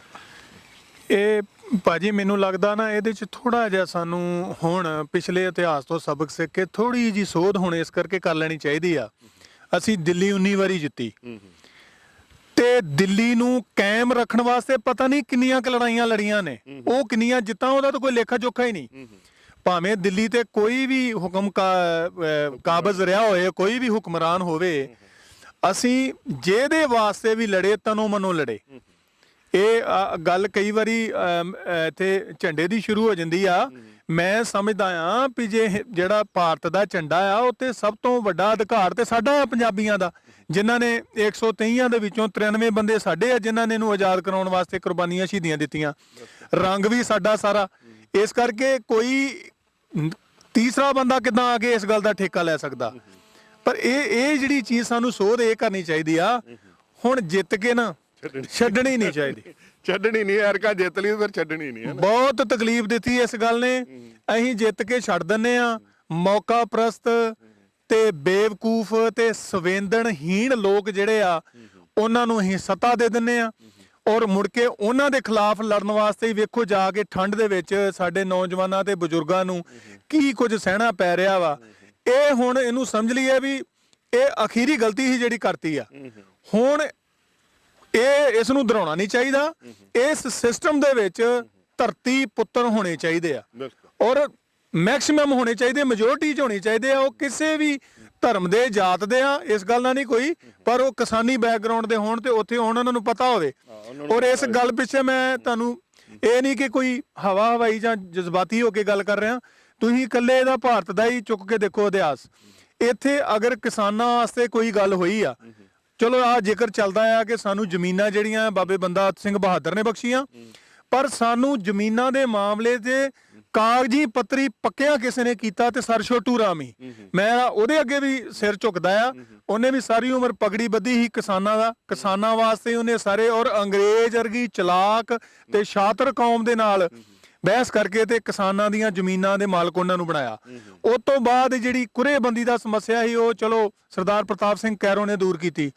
ਇਹ ਭਾਜੀ ਮੈਨੂੰ ਲੱਗਦਾ ਨਾ ਇਹਦੇ ਚ ਥੋੜਾ ਜਿਹਾ ਸਾਨੂੰ ਹੁਣ ਪਿਛਲੇ ਇਤਿਹਾਸ ਤੋਂ ਸਬਕ ਸਿੱਖ ਕੇ ਥੋੜੀ ਜੀ ਸੋਧ ਹੁਣ ਇਸ ਕਰਕੇ ਕਰ ਲੈਣੀ ਚਾਹੀਦੀ ਆ। ਅਸੀਂ ਦਿੱਲੀ 19 ਵਾਰੀ ਜਿੱਤੀ ਤੇ ਦਿੱਲੀ ਨੂੰ ਕਾਇਮ ਰੱਖਣ ਵਾਸਤੇ ਪਤਾ ਨਹੀਂ ਕਿੰਨੀਆਂ ਕੁ ਲੜਾਈਆਂ ਲੜੀਆਂ ਨੇ, ਉਹ ਕਿੰਨੀਆਂ ਜਿੱਤਾਂ ਉਹਦਾ ਤਾਂ ਕੋਈ ਲੇਖਾ ਜੋਖਾ ਹੀ ਨਹੀਂ। ਭਾਵੇਂ ਦਿੱਲੀ ਤੇ ਕੋਈ ਵੀ ਹੁਕਮ ਕਾਬਜ਼ ਰਿਹਾ ਹੋਏ, ਕੋਈ ਵੀ ਹੁਕਮਰਾਨ ਹੋਵੇ, ਅਸੀਂ ਜਿਹਦੇ ਵਾਸਤੇ ਵੀ ਲੜੇ ਤਨੋਂ ਮਨੋਂ ਲੜੇ। ਇਹ ਗੱਲ ਕਈ ਵਾਰੀ ਇੱਥੇ ਝੰਡੇ ਦੀ ਸ਼ੁਰੂ ਹੋ ਜਾਂਦੀ ਆ। ਮੈਂ ਸਮਝਦਾ ਆ ਵੀ ਜੇ ਜਿਹੜਾ ਭਾਰਤ ਦਾ ਝੰਡਾ ਆ ਉੱਤੇ ਸਭ ਤੋਂ ਵੱਡਾ ਅਧਿਕਾਰ ਤੇ ਸਾਡਾ ਪੰਜਾਬੀਆਂ ਦਾ, ਜਿਨ੍ਹਾਂ ਨੇ 123 ਦੇ ਵਿੱਚੋਂ 93 ਬੰਦੇ ਸਾਡੇ ਆ ਜਿਨ੍ਹਾਂ ਨੇ ਇਹਨੂੰ ਆਜ਼ਾਦ ਕਰਾਉਣ ਵਾਸਤੇ ਕੁਰਬਾਨੀਆਂ ਸ਼ਹੀਦੀਆਂ ਦਿੱਤੀਆਂ। ਰੰਗ ਵੀ ਸਾਡਾ ਸਾਰਾ। ਇਸ ਕਰਕੇ ਕੋਈ ਤੀਸਰਾ ਬੰਦਾ ਕਿੱਦਾਂ ਆ ਕੇ ਇਸ ਗੱਲ ਦਾ ਠੇਕਾ ਲੈ ਸਕਦਾ। ਪਰ ਇਹ ਜਿਹੜੀ ਚੀਜ਼ ਸਾਨੂੰ ਸੋਧ ਇਹ ਕਰਨੀ ਚਾਹੀਦੀ ਆ, ਹੁਣ ਜਿੱਤ ਕੇ ਨਾ ਛੱਡਣੀ ਨਹੀਂ ਚਾਹੀਦੀ। ਛੱਡਣੀ ਨਹੀਂ ਯਾਰ, ਕਾ ਜਿੱਤ ਲਈ ਫਿਰ ਛੱਡਣੀ ਨਹੀਂ। ਬਹੁਤ ਤਕਲੀਫ ਦਿੱਤੀ ਇਸ ਗੱਲ ਨੇ। ਅਸੀਂ ਜਿੱਤ ਕੇ ਛੱਡ ਦਿੰਨੇ ਆ। ਮੌਕਾ ਪ੍ਰਸਤ ਤੇ ਬੇਵਕੂਫ ਤੇ ਸੰਵੇਦਨਹੀਣ ਲੋਕ ਜਿਹੜੇ ਆ ਉਹਨਾਂ ਨੂੰ ਅਸੀਂ ਸੱਤਾ ਦੇ ਦਿੰਨੇ ਆ, ਔਰ ਮੁੜ ਕੇ ਉਹਨਾਂ ਦੇ ਖਿਲਾਫ ਲੜਨ ਵਾਸਤੇ ਹੀ ਵੇਖੋ ਜਾ ਕੇ ਠੰਡ ਦੇ ਵਿੱਚ ਸਾਡੇ ਨੌਜਵਾਨਾਂ ਤੇ ਬਜ਼ੁਰਗਾਂ ਨੂੰ ਕੀ ਕੁਝ ਸਹਿਣਾ ਪੈ ਰਿਹਾ ਵਾ। ਇਹ ਹੁਣ ਇਹਨੂੰ ਸਮਝ ਲਈਏ ਵੀ ਇਹ ਅਖੀਰੀ ਗਲਤੀ ਸੀ ਜਿਹੜੀ ਕਰਤੀ ਆ। ਹੁਣ ਇਸ ਨੂੰ ਦਰਾਉਣਾ ਨਹੀਂ ਚਾਹੀਦਾ। ਇਸ ਸਿਸਟਮ ਦੇ ਵਿੱਚ ਧਰਤੀ ਪੁੱਤਰ ਹੋਣੇ ਚਾਹੀਦੇ ਆ, ਔਰ ਮੈਕਸਿਮਮ ਹੋਣੇ ਚਾਹੀਦੇ, ਮੈਜੋਰਟੀ ਚ ਹੋਣੀ ਚਾਹੀਦੇ ਆ। ਉਹ ਕਿਸੇ ਵੀ ਧਰਮ ਦੇ, ਜਾਤ ਦੇ ਆ, ਇਸ ਗੱਲ ਨਾਲ ਨਹੀਂ ਕੋਈ, ਪਰ ਉਹ ਕਿਸਾਨੀ ਬੈਕਗ੍ਰਾਉਂਡ ਦੇ ਹੋਣ ਤੇ ਉੱਥੇ ਹੋਣ, ਉਹਨਾਂ ਨੂੰ ਪਤਾ ਹੋਵੇ। ਔਰ ਇਸ ਗੱਲ ਪਿੱਛੇ ਮੈਂ ਤੁਹਾਨੂੰ ਇਹ ਨਹੀਂ ਕਿ ਕੋਈ ਹਵਾ ਹਵਾਈ ਜਾਂ ਜਜ਼ਬਾਤੀ ਹੋ ਕੇ ਗੱਲ ਕਰ ਰਿਹਾ। ਤੁਸੀਂ ਇਕੱਲੇ ਇਹਦਾ ਭਾਰਤ ਦਾ ਹੀ ਚੁੱਕ ਕੇ ਦੇਖੋ ਇਤਿਹਾਸ। ਇੱਥੇ ਅਗਰ ਕਿਸਾਨਾਂ ਵਾਸਤੇ ਕੋਈ ਗੱਲ ਹੋਈ ਆ, ਚਲੋ ਆ ਜ਼ਿਕਰ ਚੱਲਦਾ ਆ ਕਿ ਸਾਨੂੰ ਜ਼ਮੀਨਾਂ ਜਿਹੜੀਆਂ ਬਾਬੇ ਬੰਦਾ ਸਿੰਘ ਬਹਾਦਰ ਨੇ ਬਖਸ਼ੀਆਂ, ਪਰ ਸਾਨੂੰ ਜ਼ਮੀਨਾਂ ਦੇ ਮਾਮਲੇ ਤੇ ਕਾਗਜ਼ੀ ਪੱਤਰੀ ਪੱਕਿਆਂ ਕਿਸੇ ਨੇ ਕੀਤਾ ਤੇ ਸਰ ਛੋਟੂ ਰਾਮੀ, ਮੈਂ ਉਹਦੇ ਅੱਗੇ ਵੀ ਸਿਰ ਝੁਕਦਾ ਆ। ਉਹਨੇ ਵੀ ਸਾਰੀ ਉਮਰ ਪਗੜੀ ਬੱਧੀ ਸੀ ਕਿਸਾਨਾਂ ਦਾ, ਕਿਸਾਨਾਂ ਵਾਸਤੇ ਉਹਨੇ ਸਾਰੇ, ਔਰ ਅੰਗਰੇਜ਼ ਵਰਗੀ ਚਲਾਕ ਤੇ ਸ਼ਾਤਰ ਕੌਮ ਦੇ ਨਾਲ ਬਹਿਸ ਕਰਕੇ ਤੇ ਕਿਸਾਨਾਂ ਦੀਆਂ ਜ਼ਮੀਨਾਂ ਦੇ ਮਾਲਕ ਉਹਨਾਂ ਨੂੰ ਬਣਾਇਆ। ਉਸ ਤੋਂ ਬਾਅਦ ਜਿਹੜੀ ਕੁਰੇਬੰਦੀ ਦਾ ਸਮੱਸਿਆ ਸੀ ਉਹ ਚਲੋ ਸਰਦਾਰ ਪ੍ਰਤਾਪ ਸਿੰਘ ਕੈਰੋਂ ਨੇ ਦੂਰ ਕੀਤੀ।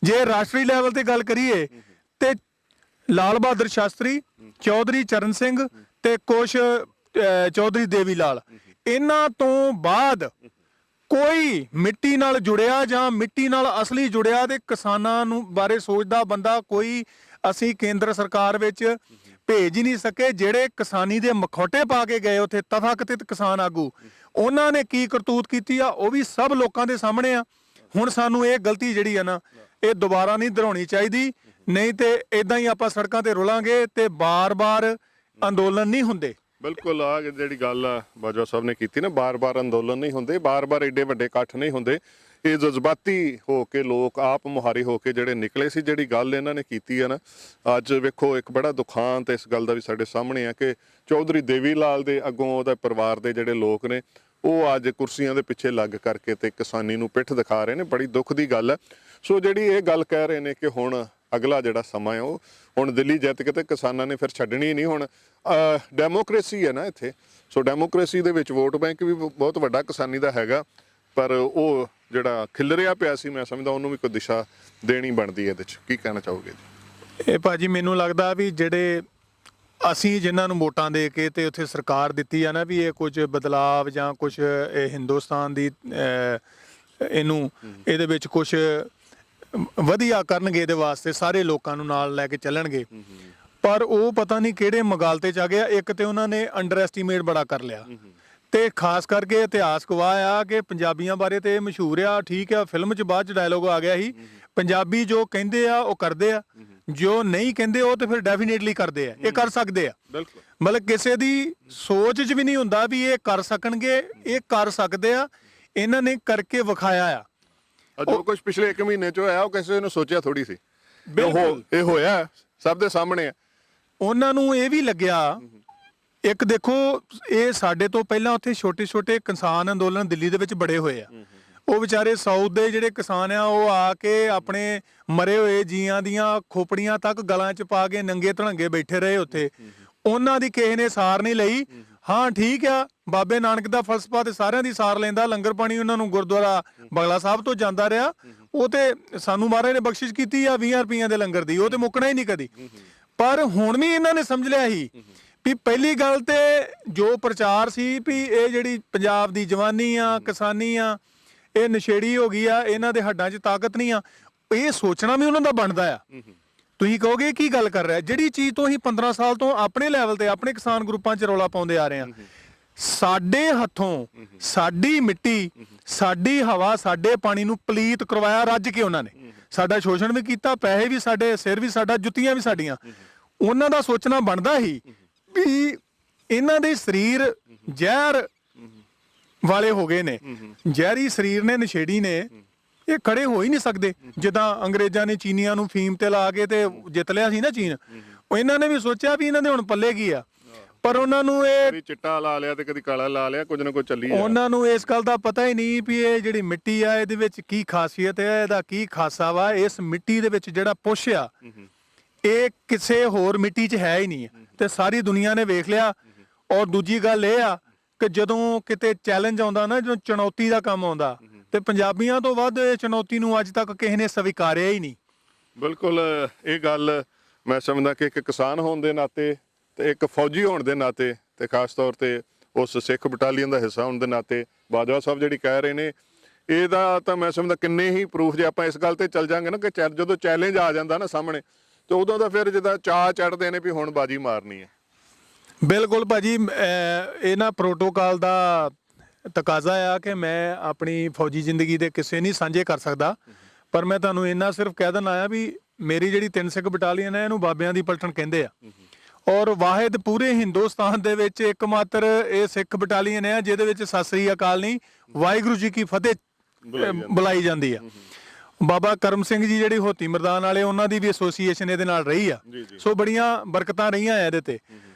ਜੇ ਰਾਸ਼ਟਰੀ ਲੈਵਲ ਤੇ ਗੱਲ ਕਰੀਏ ਤੇ ਲਾਲ ਬਹਾਦਰ ਸ਼ਾਸਤਰੀ, ਚੌਧਰੀ ਚਰਨ ਸਿੰਘ ਤੇ ਕੁਛ ਚੌਧਰੀ ਦੇਵੀ ਲਾਲ, ਇਹਨਾਂ ਤੋਂ ਬਾਅਦ ਕੋਈ ਮਿੱਟੀ ਨਾਲ ਜੁੜਿਆ ਜਾਂ ਮਿੱਟੀ ਨਾਲ ਅਸਲੀ ਜੁੜਿਆ ਤੇ ਕਿਸਾਨਾਂ ਨੂੰ ਬਾਰੇ ਸੋਚਦਾ ਬੰਦਾ ਕੋਈ ਅਸੀਂ ਕੇਂਦਰ ਸਰਕਾਰ ਵਿੱਚ ਭੇਜ ਹੀ ਨਹੀਂ ਸਕੇ। ਜਿਹੜੇ ਕਿਸਾਨੀ ਦੇ ਮਖੌਟੇ ਪਾ ਕੇ ਗਏ ਉੱਥੇ ਤਥਾਕਥਿਤ ਕਿਸਾਨ ਆਗੂ, ਉਹਨਾਂ ਨੇ ਕੀ ਕਰਤੂਤ ਕੀਤੀ ਆ ਉਹ ਵੀ ਸਭ ਲੋਕਾਂ ਦੇ ਸਾਹਮਣੇ ਆ। ਹੁਣ ਸਾਨੂੰ ਇਹ ਗਲਤੀ ਜਿਹੜੀ ਆ ਨਾ, ਇਹ ਦੁਬਾਰਾ ਨਹੀਂ ਦੁਹਰਾਉਣੀ ਚਾਹੀਦੀ, ਨਹੀਂ ਤੇ ਇਦਾਂ ਹੀ ਆਪਾਂ ਸੜਕਾਂ ਤੇ ਰੁਲਾਂਗੇ ਤੇ ਬਾਰ-ਬਾਰ ਅੰਦੋਲਨ ਨਹੀਂ ਹੁੰਦੇ। ਬਿਲਕੁਲ, ਆ ਜਿਹੜੀ ਗੱਲ ਆ ਬਾਜਵਾ ਸਾਹਿਬ ਨੇ ਕੀਤੀ ਨਾ, ਬਾਰ-ਬਾਰ ਅੰਦੋਲਨ ਨਹੀਂ ਹੁੰਦੇ, ਬਾਰ-ਬਾਰ ਏਡੇ ਵੱਡੇ ਇਕੱਠ ਨਹੀਂ ਹੁੰਦੇ। ਇਹ ਜਜ਼ਬਾਤੀ ਹੋ ਕੇ ਲੋਕ ਆਪ ਮੁਹਾਰੇ ਹੋ ਕੇ ਜਿਹੜੇ ਨਿਕਲੇ ਸੀ, ਜਿਹੜੀ ਗੱਲ ਇਹਨਾਂ ਨੇ ਕੀਤੀ ਆ ਨਾ, ਅੱਜ ਵੇਖੋ ਇੱਕ ਬੜਾ ਦੁਖਾਂਤ ਇਸ ਗੱਲ ਦਾ ਵੀ ਸਾਡੇ ਸਾਹਮਣੇ ਆ ਕਿ ਚੌਧਰੀ ਦੇਵੀ ਲਾਲ ਦੇ ਅੱਗੋਂ ਉਹਦਾ ਪਰਿਵਾਰ ਦੇ ਜਿਹੜੇ ਲੋਕ ਨੇ ਉਹ ਅੱਜ ਕੁਰਸੀਆਂ ਦੇ ਪਿੱਛੇ ਲੱਗ ਕਰਕੇ ਤੇ ਕਿਸਾਨੀ ਨੂੰ ਪਿੱਠ ਦਿਖਾ ਰਹੇ ਨੇ। ਬੜੀ ਦੁੱਖ ਦੀ ਗੱਲ ਹੈ। ਸੋ ਜਿਹੜੀ ਇਹ ਗੱਲ ਕਹਿ ਰਹੇ ਨੇ ਕਿ ਹੁਣ ਅਗਲਾ ਜਿਹੜਾ ਸਮਾਂ ਹੈ ਉਹ ਹੁਣ ਦਿੱਲੀ ਜਿੱਤ ਕੇ ਤੇ ਕਿਸਾਨਾਂ ਨੇ ਫਿਰ ਛੱਡਣੀ ਨਹੀਂ। ਹੁਣ ਡੈਮੋਕ੍ਰੇਸੀ ਹੈ ਨਾ ਇੱਥੇ, ਸੋ ਡੈਮੋਕ੍ਰੇਸੀ ਦੇ ਵਿੱਚ ਵੋਟ ਬੈਂਕ ਵੀ ਬਹੁਤ ਵੱਡਾ ਕਿਸਾਨੀ ਦਾ ਹੈਗਾ, ਪਰ ਉਹ ਜਿਹੜਾ ਖਿਲਰਿਆ ਪਿਆ ਸੀ, ਮੈਂ ਸਮਝਦਾ ਉਹਨੂੰ ਵੀ ਕੋਈ ਦਿਸ਼ਾ ਦੇਣੀ ਬਣਦੀ ਹੈ। ਇਹਦੇ 'ਚ ਕੀ ਕਹਿਣਾ ਚਾਹੋਗੇ ਜੀ? ਇਹ ਭਾਜੀ ਮੈਨੂੰ ਲੱਗਦਾ ਵੀ ਜਿਹੜੇ ਅਸੀਂ ਜਿਨ੍ਹਾਂ ਨੂੰ ਵੋਟਾਂ ਦੇ ਕੇ ਤੇ ਉੱਥੇ ਸਰਕਾਰ ਦਿੱਤੀ ਆ ਨਾ, ਵੀ ਇਹ ਕੁਝ ਬਦਲਾਵ ਜਾਂ ਕੁਝ ਇਹ ਹਿੰਦੁਸਤਾਨ ਦੀ ਇਹਨੂੰ ਇਹਦੇ ਵਿੱਚ ਕੁਝ ਵਧੀਆ ਕਰਨਗੇ, ਇਹਦੇ ਵਾਸਤੇ ਸਾਰੇ ਲੋਕਾਂ ਨੂੰ ਨਾਲ ਲੈ ਕੇ ਚੱਲਣਗੇ, ਪਰ ਉਹ ਪਤਾ ਨਹੀਂ ਕਿਹੜੇ ਮਗਾਲਤੇ 'ਚ ਆ ਗਿਆ। ਇੱਕ ਤੇ ਉਹਨਾਂ ਨੇ ਅੰਡਰ ਐਸਟੀਮੇਟ ਬੜਾ ਕਰ ਲਿਆ, ਤੇ ਖਾਸ ਕਰਕੇ ਇਤਿਹਾਸ ਗਵਾਹ ਆ ਕਿ ਪੰਜਾਬੀਆਂ ਬਾਰੇ ਤੇ ਮਸ਼ਹੂਰ ਆ, ਠੀਕ ਆ, ਫਿਲਮ 'ਚ ਬਾਅਦ 'ਚ ਡਾਇਲੋਗ ਆ ਗਿਆ ਸੀ, ਪੰਜਾਬੀ ਜੋ ਕਹਿੰਦੇ ਆ ਉਹ ਕਰਦੇ ਆ, ਜੋ ਨਹੀਂ ਕਹਿੰਦੇ ਉਹ ਤੇ ਫਿਰ ਡੈਫੀਨੇਟਲੀ ਕਰਦੇ ਆ, ਇਹ ਕਰ ਸਕਦੇ ਆ। ਮਤਲਬ ਕਿਸੇ ਦੀ ਸੋਚ 'ਚ ਵੀ ਨਹੀਂ ਹੁੰਦਾ ਵੀ ਇਹ ਕਰ ਸਕਣਗੇ, ਇਹ ਕਰ ਸਕਦੇ ਆ, ਇਹਨਾਂ ਨੇ ਕਰਕੇ ਵਿਖਾਇਆ ਆ। ਜੋ ਕੁਝ ਪਿਛਲੇ 1 ਮਹੀਨੇ 'ਚ ਹੋਇਆ ਉਹ ਕਿਸੇ ਨੂੰ ਸੋਚਿਆ ਥੋੜੀ ਸੀ, ਇਹ ਹੋਇਆ ਸਭ ਦੇ ਸਾਹਮਣੇ ਆ। ਉਹਨਾਂ ਨੂੰ ਇਹ ਵੀ ਲੱਗਿਆ, ਇੱਕ ਦੇਖੋ ਇਹ ਸਾਡੇ ਤੋਂ ਪਹਿਲਾਂ ਉੱਥੇ ਛੋਟੇ-ਛੋਟੇ ਕਿਸਾਨ ਅੰਦੋਲਨ ਦਿੱਲੀ ਦੇ ਵਿੱਚ ਬੜੇ ਹੋਏ ਆ, ਉਹ ਵਿਚਾਰੇ ਸਾਊਥ ਦੇ ਜਿਹੜੇ ਕਿਸਾਨ ਆ ਉਹ ਆ ਕੇ ਆਪਣੇ ਮਰੇ ਹੋਏ ਜੀਆਂ ਦੀਆਂ ਖੋਪੜੀਆਂ ਤੱਕ ਗਲਾਂ 'ਚ ਪਾ ਕੇ ਨੰਗੇ ਧੜੰਗੇ ਬੈਠੇ ਰਹੇ ਉੱਥੇ। ਉਹਨਾਂ ਦੀ ਕਿਸੇ ਨੇ ਸਾਰ ਨਹੀਂ ਲਈ। ਹਾਂ ਠੀਕ ਆ, ਬਾਬੇ ਨਾਨਕ ਦਾ ਫਲਸਫਾ ਤੇ ਸਾਰਿਆਂ ਦੀ ਸਾਰ ਲੈਂਦਾ, ਲੰਗਰ ਪਾਣੀ ਉਹਨਾਂ ਨੂੰ ਗੁਰਦੁਆਰਾ ਬਗਲਾ ਸਾਹਿਬ ਤੋਂ ਜਾਂਦਾ ਰਿਹਾ। ਉਹ ਤੇ ਸਾਨੂੰ ਮਹਾਰਾਜ ਨੇ ਬਖਸ਼ਿਸ਼ ਕੀਤੀ ਆ 20 ਰੁਪਈਆਂ ਦੇ ਲੰਗਰ ਦੀ, ਉਹ ਤੇ ਮੁੱਕਣਾ ਹੀ ਨਹੀਂ ਕਦੀ। ਪਰ ਹੁਣ ਵੀ ਇਹਨਾਂ ਨੇ ਸਮਝ ਲਿਆ ਸੀ ਵੀ ਪਹਿਲੀ ਗੱਲ ਤੇ ਜੋ ਪ੍ਰਚਾਰ ਸੀ ਵੀ ਇਹ ਜਿਹੜੀ ਪੰਜਾਬ ਦੀ ਜਵਾਨੀ ਆ, ਕਿਸਾਨੀ ਆ, ਇਹ ਨਸ਼ੇੜੀ ਹੋ ਗਈ ਆ, ਇਹਨਾਂ ਦੇ ਹੱਡਾਂ 'ਚ ਤਾਕਤ ਨਹੀਂ ਆ, ਇਹ ਸੋਚਣਾ ਵੀ ਉਹਨਾਂ ਦਾ ਬਣਦਾ ਆ। ਤੁਸੀਂ ਕਹੋਗੇ ਕੀ ਗੱਲ ਕਰ ਰਿਹਾ, ਜਿਹੜੀ ਚੀਜ਼ ਤੋਂ ਅਸੀਂ 15 ਸਾਲ ਤੋਂ ਆਪਣੇ ਲੈਵਲ ਤੇ ਆਪਣੇ ਕਿਸਾਨ ਗਰੁੱਪਾਂ 'ਚ ਰੌਲਾ ਪਾਉਂਦੇ ਆ ਰਹੇ ਹਾਂ, ਸਾਡੇ ਹੱਥੋਂ ਸਾਡੀ ਮਿੱਟੀ, ਸਾਡੀ ਹਵਾ, ਸਾਡੇ ਪਾਣੀ ਨੂੰ ਪਲੀਤ ਕਰਵਾਇਆ ਰੱਜ ਕੇ ਉਹਨਾਂ ਨੇ। ਸਾਡਾ ਸ਼ੋਸ਼ਣ ਵੀ ਕੀਤਾ, ਪੈਸੇ ਵੀ ਸਾਡੇ, ਸਿਰ ਵੀ ਸਾਡਾ, ਜੁੱਤੀਆਂ ਵੀ ਸਾਡੀਆਂ। ਉਹਨਾਂ ਦਾ ਸੋਚਣਾ ਬਣਦਾ ਹੀ ਵੀ ਇਹਨਾਂ ਦੇ ਸਰੀਰ ਜ਼ਹਿਰ ਵਾਲੇ ਹੋ ਗਏ ਨੇ, ਜ਼ਹਿਰੀ ਸਰੀਰ ਨੇ, ਨਸ਼ੇੜੀ ਨੇ, ਇਹ ਖੜੇ ਹੋ ਹੀ ਨਹੀਂ ਸਕਦੇ। ਜਿੱਦਾਂ ਅੰਗਰੇਜ਼ਾਂ ਨੇ ਚੀਨੀਆਂ ਨੂੰ ਫੀਮ ਤੇ ਲਾ ਕੇ ਤੇ ਜਿੱਤ ਲਿਆ ਸੀ ਨਾ ਚੀਨ, ਉਹ ਇਹਨਾਂ ਨੇ ਵੀ ਸੋਚਿਆ ਵੀ ਇਹਨਾਂ ਦੇ ਹੁਣ ਪੱਲੇ ਕੀ ਆ, ਪਰ ਉਹਨਾਂ ਨੂੰ ਇਹ ਚਿੱਟਾ ਲਾ ਲਿਆ ਤੇ ਕਦੀ ਕਾਲਾ ਲਾ ਲਿਆ, ਕੁਝ ਨਾ ਕੁਝ ਚੱਲੀ ਜਾਂਦਾ। ਉਹਨਾਂ ਨੂੰ ਇਸ ਗੱਲ ਦਾ ਪਤਾ ਹੀ ਨਹੀਂ ਵੀ ਇਹ ਜਿਹੜੀ ਮਿੱਟੀ ਆ ਇਹਦੇ ਵਿੱਚ ਕੀ ਖਾਸੀਅਤ ਹੈ, ਇਹਦਾ ਕੀ ਖਾਸਾ ਵਾ। ਇਸ ਮਿੱਟੀ ਦੇ ਵਿੱਚ ਜਿਹੜਾ ਪੁੱਛ ਆ ਇਹ ਕਿਸੇ ਹੋਰ ਮਿੱਟੀ 'ਚ ਹੈ ਹੀ ਨਹੀਂ, ਤੇ ਸਾਰੀ ਦੁਨੀਆ ਨੇ ਵੇਖ ਲਿਆ। ਔਰ ਦੂਜੀ ਗੱਲ ਇਹ ਆ ਕਿ ਜਦੋਂ ਕਿਤੇ ਚੈਲੰਜ ਆਉਂਦਾ ਨਾ, ਜਦੋਂ ਚੁਣੌਤੀ ਦਾ ਕੰਮ ਆਉਂਦਾ, ਤੇ ਪੰਜਾਬੀਆਂ ਤੋਂ ਵੱਧ ਇਹ ਚੁਣੌਤੀ ਨੂੰ ਅੱਜ ਤੱਕ ਕਿਸੇ ਨੇ ਸਵੀਕਾਰਿਆ ਹੀ ਨਹੀਂ। ਬਿਲਕੁਲ ਇਹ ਗੱਲ ਮੈਂ ਸਮਝਦਾ ਕਿ ਇੱਕ ਕਿਸਾਨ ਹੋਣ ਦੇ ਨਾਤੇ ਤੇ ਇੱਕ ਫੌਜੀ ਹੋਣ ਦੇ ਨਾਤੇ ਤੇ ਖਾਸ ਤੌਰ ਤੇ ਉਸ ਸਿੱਖ ਬਟਾਲੀਅਨ ਦਾ ਹਿੱਸਾ ਹੋਣ ਦੇ ਨਾਤੇ ਬਾਜਵਾ ਸਾਹਿਬ ਜਿਹੜੀ ਕਹਿ ਰਹੇ ਨੇ, ਇਹਦਾ ਤਾਂ ਮੈਂ ਸਮਝਦਾ ਕਿੰਨੇ ਹੀ ਪ੍ਰੂਫ ਜੇ ਆਪਾਂ ਇਸ ਗੱਲ ਤੇ ਚੱਲ ਜਾਂਗੇ ਨਾ ਕਿ ਜਦੋਂ ਚੈਲੰਜ ਆ ਜਾਂਦਾ ਨਾ ਸਾਹਮਣੇ, ਤੇ ਉਦੋਂ ਦਾ ਫਿਰ ਜਿੱਦਾਂ ਚਾਅ ਚੜ੍ਹਦੇ ਨੇ ਵੀ ਹੁਣ ਬਾਜੀ ਮਾਰਨੀ ਹੈ। ਬਿਲਕੁਲ ਭਾਜੀ, ਇਹਨਾਂ ਪ੍ਰੋਟੋਕਾਲ ਦਾ ਤਕਾਜ਼ਾ ਆ ਕਿ ਮੈਂ ਆਪਣੀ ਫੌਜੀ ਜ਼ਿੰਦਗੀ ਦੇ ਕਿਸੇ ਨਹੀਂ ਸਾਂਝੇ ਕਰ ਸਕਦਾ, ਪਰ ਮੈਂ ਤੁਹਾਨੂੰ ਇੰਨਾ ਸਿਰਫ ਕਹਿ ਦੇਣਾ ਆ ਵੀ ਮੇਰੀ ਜਿਹੜੀ 3 ਸਿੱਖ ਬਟਾਲੀਅਨ ਹੈ ਇਹਨੂੰ ਬਾਬਿਆਂ ਦੀ ਪਲਟਨ ਕਹਿੰਦੇ ਆ। ਔਰ ਵਾਹਿਦ ਪੂਰੇ ਹਿੰਦੁਸਤਾਨ ਦੇ ਵਿੱਚ ਇੱਕਮਾਤਰ ਇਹ ਸਿੱਖ ਬਟਾਲੀਅਨ ਹੈ ਜਿਹਦੇ ਵਿੱਚ ਸਤਿ ਸ੍ਰੀ ਅਕਾਲ ਨਹੀਂ, ਵਾਹਿਗੁਰੂ ਜੀ ਕੀ ਫਤਿਹ ਬੁਲਾਈ ਜਾਂਦੀ ਆ। ਬਾਬਾ ਕਰਮ ਸਿੰਘ ਜੀ ਜਿਹੜੇ ਹੋਤੀ ਮਰਦਾਨ ਵਾਲੇ, ਉਹਨਾਂ ਦੀ ਵੀ ਐਸੋਸੀਏਸ਼ਨ ਇਹਦੇ ਨਾਲ ਰਹੀ ਆ। ਸੋ ਬੜੀਆਂ ਬਰਕਤਾਂ ਰਹੀਆਂ ਆ ਇਹਦੇ ਤੇ।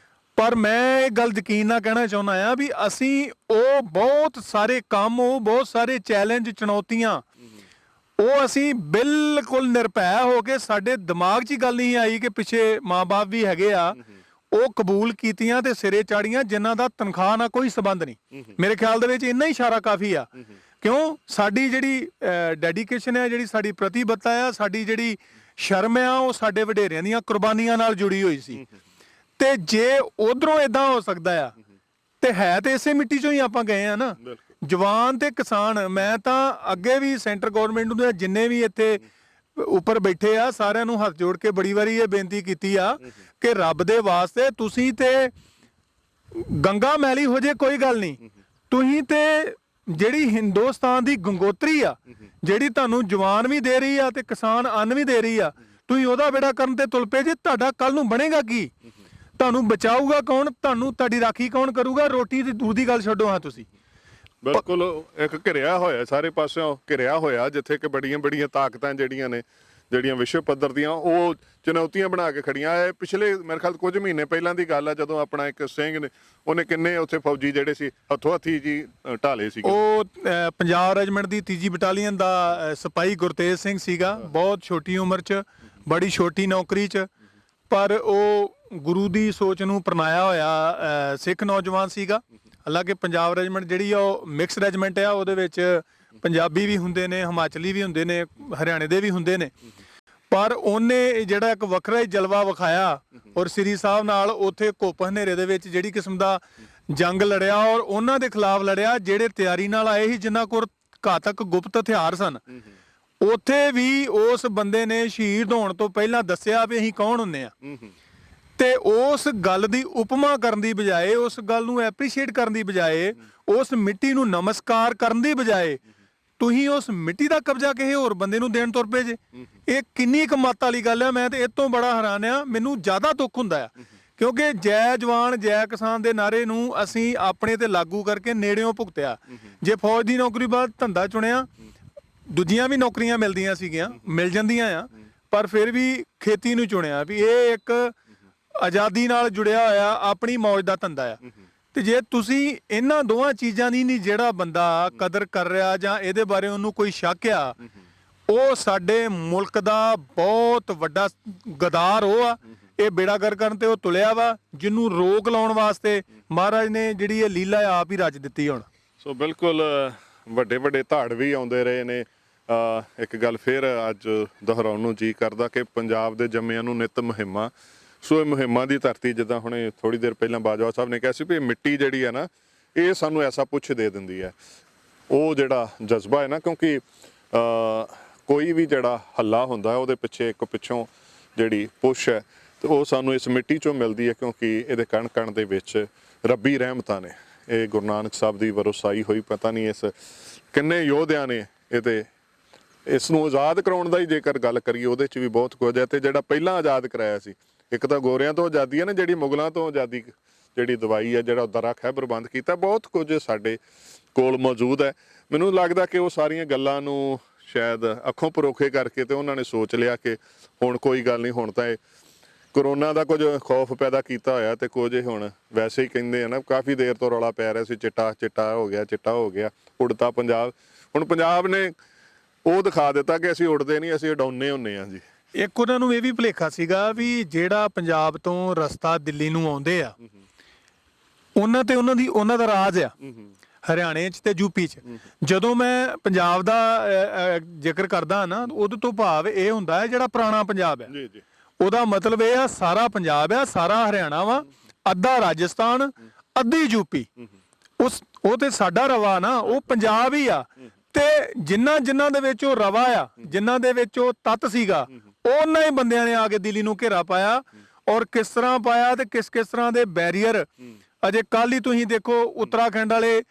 ਪਰ ਮੈਂ ਇਹ ਗੱਲ ਯਕੀਨ ਨਾਲ ਕਹਿਣਾ ਚਾਹੁੰਦਾ ਆ ਵੀ ਅਸੀਂ ਉਹ ਬਹੁਤ ਸਾਰੇ ਕੰਮ, ਉਹ ਬਹੁਤ ਸਾਰੇ ਚੈਲੰਜ, ਚੁਣੌਤੀਆਂ, ਉਹ ਅਸੀਂ ਬਿਲਕੁਲ ਨਿਰਭੈ ਹੋ ਕੇ, ਸਾਡੇ ਦਿਮਾਗ 'ਚ ਹੀ ਗੱਲ ਨਹੀਂ ਆਈ ਕਿ ਪਿੱਛੇ ਮਾਂ-ਬਾਪ ਵੀ ਹੈਗੇ ਆ, ਉਹ ਕਬੂਲ ਕੀਤੀਆਂ ਤੇ ਸਿਰੇ ਚਾੜੀਆਂ, ਜਿਨ੍ਹਾਂ ਦਾ ਤਨਖਾਹ ਨਾਲ ਕੋਈ ਸਬੰਧ ਨਹੀਂ। ਮੇਰੇ ਖਿਆਲ ਦੇ ਵਿੱਚ ਇੰਨਾ ਹੀ ਇਸ਼ਾਰਾ ਕਾਫੀ ਆ। ਕਿਉਂ? ਸਾਡੀ ਜਿਹੜੀ ਡੈਡੀਕੇਸ਼ਨ ਹੈ, ਜਿਹੜੀ ਸਾਡੀ ਪ੍ਰਤੀਬੱਧਤਾ ਆ, ਸਾਡੀ ਜਿਹੜੀ ਸ਼ਰਮ ਆ, ਉਹ ਸਾਡੇ ਵਡੇਰਿਆਂ ਦੀਆਂ ਕੁਰਬਾਨੀਆਂ ਨਾਲ ਜੁੜੀ ਹੋਈ ਸੀ। ਤੇ ਜੇ ਉਧਰੋਂ ਇਦਾਂ ਹੋ ਸਕਦਾ ਆ, ਤੇ ਹੈ ਤੇ ਇਸੇ ਮਿੱਟੀ ਚੋਂ ਹੀ ਆਪਾਂ ਗਏ ਆ ਨਾ। ਜਵਾਨ ਤੇ ਕਿਸਾਨ, ਮੈਂ ਤਾਂ ਅੱਗੇ ਵੀ ਸੈਂਟਰ ਗਵਰਨਮੈਂਟ ਨੂੰ, ਜਿੰਨੇ ਵੀ ਇੱਥੇ ਉੱਪਰ ਬੈਠੇ ਆ, ਸਾਰਿਆਂ ਨੂੰ ਹੱਥ ਜੋੜ ਕੇ ਬੜੀ ਵਾਰੀ ਇਹ ਬੇਨਤੀ ਕੀਤੀ ਆ ਕਿ ਰੱਬ ਦੇ ਵਾਸਤੇ ਤੁਸੀਂ ਤੇ ਗੰਗਾ ਮੈਲੀ ਹੋ ਜੇ ਕੋਈ ਗੱਲ ਨਹੀਂ, ਤੁਸੀਂ ਤੇ ਜਿਹੜੀ ਹਿੰਦੁਸਤਾਨ ਦੀ ਗੰਗੋਤਰੀ ਆ, ਜਿਹੜੀ ਤੁਹਾਨੂੰ ਜਵਾਨ ਵੀ ਦੇ ਰਹੀ ਆ ਤੇ ਕਿਸਾਨ ਅੰਨ ਵੀ ਦੇ ਰਹੀ ਆ, ਤੁਸੀਂ ਉਹਦਾ ਬੇੜਾ ਕਰਨ ਤੇ ਤੁਲ ਪਏ ਜੇ। ਤੁਹਾਡਾ ਕੱਲ ਨੂੰ ਬਣੇਗਾ ਕੀ? ਤੁਹਾਨੂੰ ਬਚਾਊਗਾ ਕੌਣ? ਤੁਹਾਡੀ ਰਾਖੀ ਕੌਣ ਕਰੂਗਾ? ਰੋਟੀ ਦੀ ਦੂਰ ਦੀ ਗੱਲ ਛੱਡੋ। ਹਾਂ, ਤੁਸੀਂ ਬਿਲਕੁਲ ਇੱਕ ਘਿਰਿਆ ਹੋਇਆ, ਸਾਰੇ ਪਾਸਿਓਂ ਘਿਰਿਆ ਹੋਇਆ, ਜਿੱਥੇ ਕਿ ਬੜੀਆਂ ਬੜੀਆਂ ਤਾਕਤਾਂ ਜਿਹੜੀਆਂ ਨੇ, ਜਿਹੜੀਆਂ ਵਿਸ਼ਵ ਪੱਧਰ ਦੀਆਂ, ਉਹ ਚੁਣੌਤੀਆਂ ਬਣਾ ਕੇ ਖੜੀਆਂ। ਇਹ ਪਿਛਲੇ ਮੇਰੇ ਖਿਆਲ ਕੁਝ ਮਹੀਨੇ ਪਹਿਲਾਂ ਦੀ ਗੱਲ ਆ, ਜਦੋਂ ਆਪਣਾ ਇੱਕ ਸਿੰਘ ਨੇ, ਉਹਨੇ ਕਿੰਨੇ ਉੱਥੇ ਫੌਜੀ ਜਿਹੜੇ ਸੀ ਹੱਥੋਂ ਹੱਥੀ ਜੀ ਢਾਲੇ ਸੀ। ਉਹ ਪੰਜਾਬ ਰੈਜੀਮੈਂਟ ਦੀ 3 ਬਟਾਲੀਅਨ ਦਾ ਸਿਪਾਹੀ ਗੁਰਤੇਜ ਸਿੰਘ ਸੀਗਾ। ਬਹੁਤ ਛੋਟੀ ਉਮਰ 'ਚ, ਬੜੀ ਛੋਟੀ ਨੌਕਰੀ 'ਚ, ਪਰ ਉਹ ਗੁਰੂ ਦੀ ਸੋਚ ਨੂੰ ਅਪਣਾਇਆ ਹੋਇਆ ਸਿੱਖ ਨੌਜਵਾਨ ਸੀਗਾ। ਹਾਲਾਂਕਿ ਪੰਜਾਬ ਰੈਜੀਮੈਂਟ ਜਿਹੜੀ ਆ ਉਹ ਮਿਕਸ ਰੈਜੀਮੈਂਟ ਆ, ਉਹਦੇ ਵਿੱਚ ਪੰਜਾਬੀ ਵੀ ਹੁੰਦੇ ਨੇ, ਹਿਮਾਚਲੀ ਵੀ ਹੁੰਦੇ ਨੇ, ਹਰਿਆਣੇ ਦੇ ਵੀ ਹੁੰਦੇ ਨੇ, ਪਰ ਉਹਨੇ ਜਿਹੜਾ ਇੱਕ ਵੱਖਰਾ ਹੀ ਜਲਵਾ ਵਿਖਾਇਆ ਔਰ ਸ੍ਰੀ ਸਾਹਿਬ ਨਾਲ ਉੱਥੇ ਘੁੱਪ ਹਨੇਰੇ ਦੇ ਵਿੱਚ ਜਿਹੜੀ ਕਿਸਮ ਦਾ ਜੰਗ ਲੜਿਆ, ਔਰ ਉਹਨਾਂ ਦੇ ਖਿਲਾਫ ਲੜਿਆ ਜਿਹੜੇ ਤਿਆਰੀ ਨਾਲ ਆਏ ਸੀ, ਜਿਨ੍ਹਾਂ ਕੋਲ ਘਾਤਕ ਗੁਪਤ ਹਥਿਆਰ ਸਨ। ਉੱਥੇ ਵੀ ਉਸ ਬੰਦੇ ਨੇ ਸ਼ਹੀਦ ਹੋਣ ਤੋਂ ਪਹਿਲਾਂ ਦੱਸਿਆ ਵੀ ਅਸੀਂ ਕੌਣ ਹੁੰਨੇ ਆ, ਤੇ ਉਸ ਗੱਲ ਦੀ ਉਪਮਾ ਕਰਨ ਦੀ ਬਜਾਏ, ਉਸ ਗੱਲ ਨੂੰ ਐਪਰੀਸ਼ੀਏਟ ਕਰਨ ਦੀ ਬਜਾਏ, ਉਸ ਮਿੱਟੀ ਨੂੰ ਨਮਸਕਾਰ ਕਰਨ ਦੀ ਬਜਾਏ, ਤੁਸੀਂ ਉਸ ਮਿੱਟੀ ਦਾ ਕਬਜ਼ਾ ਕਿਸੇ ਹੋਰ ਬੰਦੇ ਨੂੰ ਦੇਣ ਤੁਰ ਪਏ ਜੇ। ਇਹ ਕਿੰਨੀ ਕਮਾਤ ਵਾਲੀ ਗੱਲ ਆ। ਮੈਂ ਤੇ ਇਹ ਤੋਂ ਬੜਾ ਹੈਰਾਨ ਆ। ਮੈਨੂੰ ਜ਼ਿਆਦਾ ਦੁੱਖ ਹੁੰਦਾ ਆ ਕਿਉਂਕਿ ਜੈ ਜਵਾਨ ਜੈ ਕਿਸਾਨ ਦੇ ਨਾਰੇ ਨੂੰ ਅਸੀਂ ਆਪਣੇ ਤੇ ਲਾਗੂ ਕਰਕੇ ਨੇੜਿਓਂ ਭੁਗਤਿਆ। ਜੇ ਫੌਜ ਦੀ ਨੌਕਰੀ ਬਾਅਦ ਧੰਦਾ ਚੁਣਿਆ, ਦੂਜੀਆਂ ਵੀ ਨੌਕਰੀਆਂ ਮਿਲਦੀਆਂ ਸੀਗੀਆਂ, ਮਿਲ ਜਾਂਦੀਆਂ ਆ, ਪਰ ਫਿਰ ਵੀ ਖੇਤੀ ਨੂੰ ਚੁਣਿਆ ਵੀ ਇਹ ਇੱਕ ਆਜ਼ਾਦੀ ਨਾਲ ਜੁੜਿਆ ਹੋਇਆ ਆਪਣੀ ਮੌਜ ਦਾ ਧੰਦਾ ਆ। ਤੇ ਜੇ ਤੁਸੀਂ ਇਹਨਾਂ ਦੋਹਾਂ ਚੀਜ਼ਾਂ ਦੀ ਨਹੀਂ ਜਿਹੜਾ ਬੰਦਾ ਕਦਰ ਕਰ ਰਿਹਾ ਜਾਂ ਇਹਦੇ ਬਾਰੇ ਉਹਨੂੰ ਕੋਈ ਸ਼ੱਕ ਆ, ਉਹ ਸਾਡੇ ਮੁਲਕ ਦਾ ਬਹੁਤ ਵੱਡਾ ਗਦਾਰ ਉਹ ਆ ਇਹ ਬੇੜਾਗਰ ਕਰਨ ਤੇ ਉਹ ਤੁਲਿਆ ਵਾ, ਜਿਹਨੂੰ ਰੋਕ ਲਾਉਣ ਵਾਸਤੇ ਮਹਾਰਾਜ ਨੇ ਜਿਹੜੀ ਇਹ ਲੀਲਾ ਆਪ ਹੀ ਰਚ ਦਿੱਤੀ ਹੁਣ। ਸੋ ਬਿਲਕੁਲ ਵੱਡੇ ਵੱਡੇ ਧਾੜ ਵੀ ਆਉਂਦੇ ਰਹੇ ਨੇ। ਇੱਕ ਗੱਲ ਫਿਰ ਅੱਜ ਦੁਹਰਾਉਣ ਨੂੰ ਜੀ ਕਰਦਾ ਕਿ ਪੰਜਾਬ ਦੇ ਜੰਮਿਆਂ ਨੂੰ ਨਿਤ ਮੁਹਿੰਮਾਂ। ਸੋ ਇਹ ਮੁਹਿੰਮਾਂ ਦੀ ਧਰਤੀ, ਜਿੱਦਾਂ ਹੁਣੇ ਥੋੜੀ ਦੇਰ ਪਹਿਲਾਂ ਬਾਜਵਾ ਸਾਹਿਬ ਨੇ ਕਿਹਾ ਸੀ ਵੀ ਮਿੱਟੀ ਜਿਹੜੀ ਹੈ ਨਾ, ਇਹ ਸਾਨੂੰ ਐਸਾ ਪੁੱਛ ਦੇ ਦਿੰਦੀ ਹੈ। ਉਹ ਜਿਹੜਾ ਜਜ਼ਬਾ ਹੈ ਨਾ, ਕਿਉਂਕਿ ਕੋਈ ਵੀ ਜਿਹੜਾ ਹੱਲਾ ਹੁੰਦਾ ਉਹਦੇ ਪਿੱਛੇ ਇੱਕ ਪਿੱਛੋਂ ਜਿਹੜੀ ਪੁੱਛ ਹੈ, ਤੇ ਉਹ ਸਾਨੂੰ ਇਸ ਮਿੱਟੀ ਚੋਂ ਮਿਲਦੀ ਹੈ, ਕਿਉਂਕਿ ਇਹਦੇ ਕਣ ਕਣ ਦੇ ਵਿੱਚ ਰੱਬੀ ਰਹਿਮਤਾਂ ਨੇ। ਇਹ ਗੁਰੂ ਨਾਨਕ ਸਾਹਿਬ ਦੀ ਵਰਸਾਈ ਹੋਈ, ਪਤਾ ਨਹੀਂ ਇਸ ਕਿੰਨੇ ਯੋਧਿਆਂ ਨੇ ਇਹਦੇ ਇਸ ਨੂੰ ਆਜ਼ਾਦ ਕਰਾਉਣ ਦਾ ਹੀ ਜੇਕਰ ਗੱਲ ਕਰੀਏ, ਉਹਦੇ 'ਚ ਵੀ ਬਹੁਤ ਕੁਝ ਹੈ। ਤੇ ਜਿਹੜਾ ਪਹਿਲਾਂ ਆਜ਼ਾਦ ਕਰਾਇਆ ਸੀ, ਇੱਕ ਤਾਂ ਗੋਰਿਆਂ ਤੋਂ ਆਜ਼ਾਦੀ ਹੈ ਨਾ, ਜਿਹੜੀ ਮੁਗਲਾਂ ਤੋਂ ਆਜ਼ਾਦੀ ਜਿਹੜੀ ਦਵਾਈ ਹੈ, ਜਿਹੜਾ ਦਰਾ ਖੈਬਰ ਬੰਦ ਕੀਤਾ, ਬਹੁਤ ਕੁਝ ਸਾਡੇ ਕੋਲ ਮੌਜੂਦ ਹੈ। ਮੈਨੂੰ ਲੱਗਦਾ ਕਿ ਉਹ ਸਾਰੀਆਂ ਗੱਲਾਂ ਨੂੰ ਸ਼ਾਇਦ ਅੱਖੋਂ ਪਰੋਖੇ ਕਰਕੇ ਤੇ ਉਹਨਾਂ ਨੇ ਸੋਚ ਲਿਆ ਕਿ ਹੁਣ ਕੋਈ ਗੱਲ ਨਹੀਂ, ਹੁਣ ਤਾਂ ਇਹ ਕਰੋਨਾ ਦਾ ਕੁਝ ਖੌਫ ਪੈਦਾ ਕੀਤਾ ਹੋਇਆ, ਤੇ ਕੁਝ ਹੁਣ ਵੈਸੇ ਹੀ ਕਹਿੰਦੇ ਆ ਨਾ, ਕਾਫੀ ਦੇਰ ਤੋਂ ਰੌਲਾ ਪੈ ਰਿਹਾ ਸੀ ਚਿੱਟਾ ਚਿੱਟਾ ਹੋ ਗਿਆ, ਚਿੱਟਾ ਹੋ ਗਿਆ, ਉੜਤਾ ਪੰਜਾਬ। ਹੁਣ ਪੰਜਾਬ ਨੇ ਉਹ ਦਿਖਾ ਦਿੱਤਾ ਕਿ ਅਸੀਂ ਉੜਦੇ ਨਹੀਂ, ਅਸੀਂ ਉਡਾਉਂਦੇ ਹੁੰਦੇ ਹਾਂ ਜੀ। ਇੱਕ ਉਹਨਾਂ ਨੂੰ ਇਹ ਵੀ ਭੁਲੇਖਾ ਸੀਗਾ ਵੀ ਜਿਹੜਾ ਪੰਜਾਬ ਤੋਂ ਰਸਤਾ ਦਿੱਲੀ ਨੂੰ ਆਉਂਦੇ ਆ, ਉਹਨਾਂ ਤੇ ਉਹਨਾਂ ਦਾ ਰਾਜ ਆ ਹਰਿਆਣੇ 'ਚ ਤੇ ਯੂਪੀ 'ਚ। ਜਦੋਂ ਮੈਂ ਪੰਜਾਬ ਦਾ ਜ਼ਿਕਰ ਕਰਦਾ ਨਾ, ਉਹਦੇ ਤੋਂ ਭਾਵ ਇਹ ਹੁੰਦਾ ਹੈ ਜਿਹੜਾ ਪੁਰਾਣਾ ਪੰਜਾਬ ਹੈ, ਜੀ ਜੀ, ਉਹਦਾ ਮਤਲਬ ਇਹ ਆ ਸਾਰਾ ਪੰਜਾਬ ਆ, ਸਾਰਾ ਹਰਿਆਣਾ ਵਾ, ਅੱਧਾ ਰਾਜਸਥਾਨ, ਅੱਧੀ ਯੂਪੀ। ਉਹ ਤੇ ਸਾਡਾ ਰਵਾ ਨਾ, ਉਹ ਪੰਜਾਬ ਹੀ ਆ। ਤੇ ਜਿਨ੍ਹਾਂ ਦੇ ਵਿੱਚ ਉਹ ਰਵਾ ਆ, ਜਿਨ੍ਹਾਂ ਦੇ ਵਿੱਚ ਉਹ ਤੱਤ ਸੀਗਾ, ਉਹਨਾਂ ਹੀ ਬੰਦਿਆਂ ਨੇ ਆ ਕੇ ਦਿੱਲੀ ਨੂੰ ਘੇਰਾ ਪਾਇਆ। ਔਰ ਕਿਸ ਤਰ੍ਹਾਂ ਪਾਇਆ ਤੇ ਕਿਸ ਤਰ੍ਹਾਂ ਦੇ ਬੈਰੀਅਰ, ਅਜੇ ਕੱਲ ਹੀ ਤੁਸੀਂ ਦੇਖੋ ਉੱਤਰਾਖੰਡ ਵਾਲੇ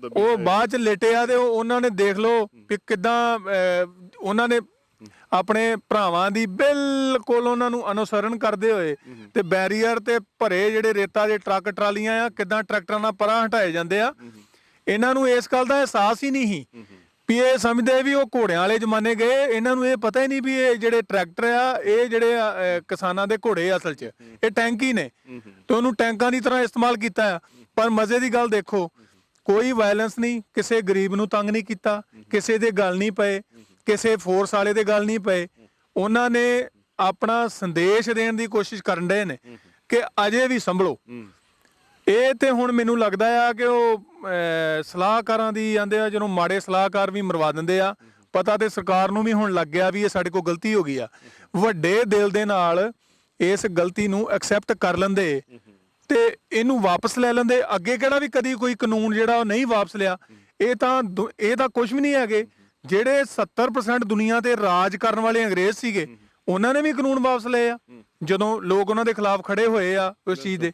ਉਹ ਬਾਅਦ ਚ ਲੇਟੇ ਆ, ਤੇ ਉਹਨਾਂ ਨੇ ਦੇਖ ਲਓ ਕਿ ਕਿੱਦਾਂ ਉਹਨਾਂ ਨੇ ਆਪਣੇ ਭਰਾਵਾਂ ਦੀ ਬਿਲਕੁਲ ਉਹਨਾਂ ਨੂੰ ਅਨੁਸਰਨ ਕਰਦੇ ਹੋਏ ਤੇ ਬੈਰੀਅਰ ਤੇ ਭਰੇ ਜਿਹੜੇ ਰੇਤਾ ਦੇ ਟਰੱਕ ਟਰਾਲੀਆਂ ਆ, ਕਿੱਦਾਂ ਟਰੈਕਟਰਾਂ ਨਾਲ ਪਰਾਂ ਹਟਾਏ ਜਾਂਦੇ ਆ। ਇਹਨਾਂ ਨੂੰ ਇਸ ਗੱਲ ਦਾ ਅਹਿਸਾਸ ਹੀ ਨਹੀਂ ਸੀ ਵੀ ਇਹ ਸਮਝਦੇ ਵੀ ਉਹ ਘੋੜਿਆਂ ਵਾਲੇ ਜ਼ਮਾਨੇ ਗਏ। ਇਹਨਾਂ ਨੂੰ ਇਹ ਪਤਾ ਹੀ ਨਹੀਂ ਵੀ ਇਹ ਜਿਹੜੇ ਟਰੈਕਟਰ ਆ, ਇਹ ਜਿਹੜੇ ਕਿਸਾਨਾਂ ਦੇ ਘੋੜੇ ਅਸਲ 'ਚ ਇਹ ਟੈਂਕ ਹੀ ਨੇ, ਤੇ ਉਹਨੂੰ ਟੈਂਕਾਂ ਦੀ ਤਰ੍ਹਾਂ ਇਸਤੇਮਾਲ ਕੀਤਾ ਆ। ਪਰ ਮਜ਼ੇ ਦੀ ਗੱਲ ਦੇਖੋ, ਕੋਈ ਵਾਇਲੈਂਸ ਨਹੀਂ, ਕਿਸੇ ਗਰੀਬ ਨੂੰ ਤੰਗ ਨਹੀਂ ਕੀਤਾ, ਕਿਸੇ ਦੇ ਗੱਲ ਨਹੀਂ ਪਏ, ਕਿਸੇ ਫੋਰਸ ਵਾਲੇ ਦੇ ਗੱਲ ਨਹੀਂ ਪਏ। ਉਹਨਾਂ ਨੇ ਆਪਣਾ ਸੰਦੇਸ਼ ਦੇਣ ਦੀ ਕੋਸ਼ਿਸ਼ ਕਰਨ ਰਹੇ ਨੇ ਕਿ ਅਜੇ ਵੀ ਸੰਭਲੋ। ਇਹ ਤੇ ਹੁਣ ਮੈਨੂੰ ਲੱਗਦਾ ਆ ਕਿ ਉਹ ਸਲਾਹਕਾਰਾਂ ਦੀ ਆਂਦੇ ਆ, ਜਦੋਂ ਮਾੜੇ ਸਲਾਹਕਾਰ ਵੀ ਮਰਵਾ ਦਿੰਦੇ ਆ। ਪਤਾ ਤੇ ਸਰਕਾਰ ਨੂੰ ਵੀ ਹੁਣ ਲੱਗ ਗਿਆ ਵੀ ਇਹ ਸਾਡੇ ਕੋਲ ਗਲਤੀ ਹੋ ਗਈ ਆ। ਵੱਡੇ ਦਿਲ ਦੇ ਨਾਲ ਇਸ ਗਲਤੀ ਨੂੰ ਐਕਸੈਪਟ ਕਰ ਲੈਂਦੇ ਤੇ ਇਹਨੂੰ ਵਾਪਸ ਲੈ ਲੈਂਦੇ। ਅੱਗੇ ਕਿਹੜਾ ਵੀ ਕਦੀ ਕੋਈ ਕਾਨੂੰਨ ਜਿਹੜਾ ਉਹ ਨਹੀਂ ਵਾਪਸ ਲਿਆ। ਇਹ ਤਾਂ ਕੁਝ ਵੀ ਨਹੀਂ ਹੈਗੇ। ਜਿਹੜੇ 70% ਦੁਨੀਆ ਤੇ ਰਾਜ ਕਰਨ ਵਾਲੇ ਅੰਗਰੇਜ਼ ਸੀਗੇ, ਉਹਨਾਂ ਨੇ ਵੀ ਕਾਨੂੰਨ ਵਾਪਸ ਲਏ ਆ ਜਦੋਂ ਲੋਕ ਉਹਨਾਂ ਦੇ ਖਿਲਾਫ ਖੜੇ ਹੋਏ ਆ ਉਸ ਚੀਜ਼ ਦੇ।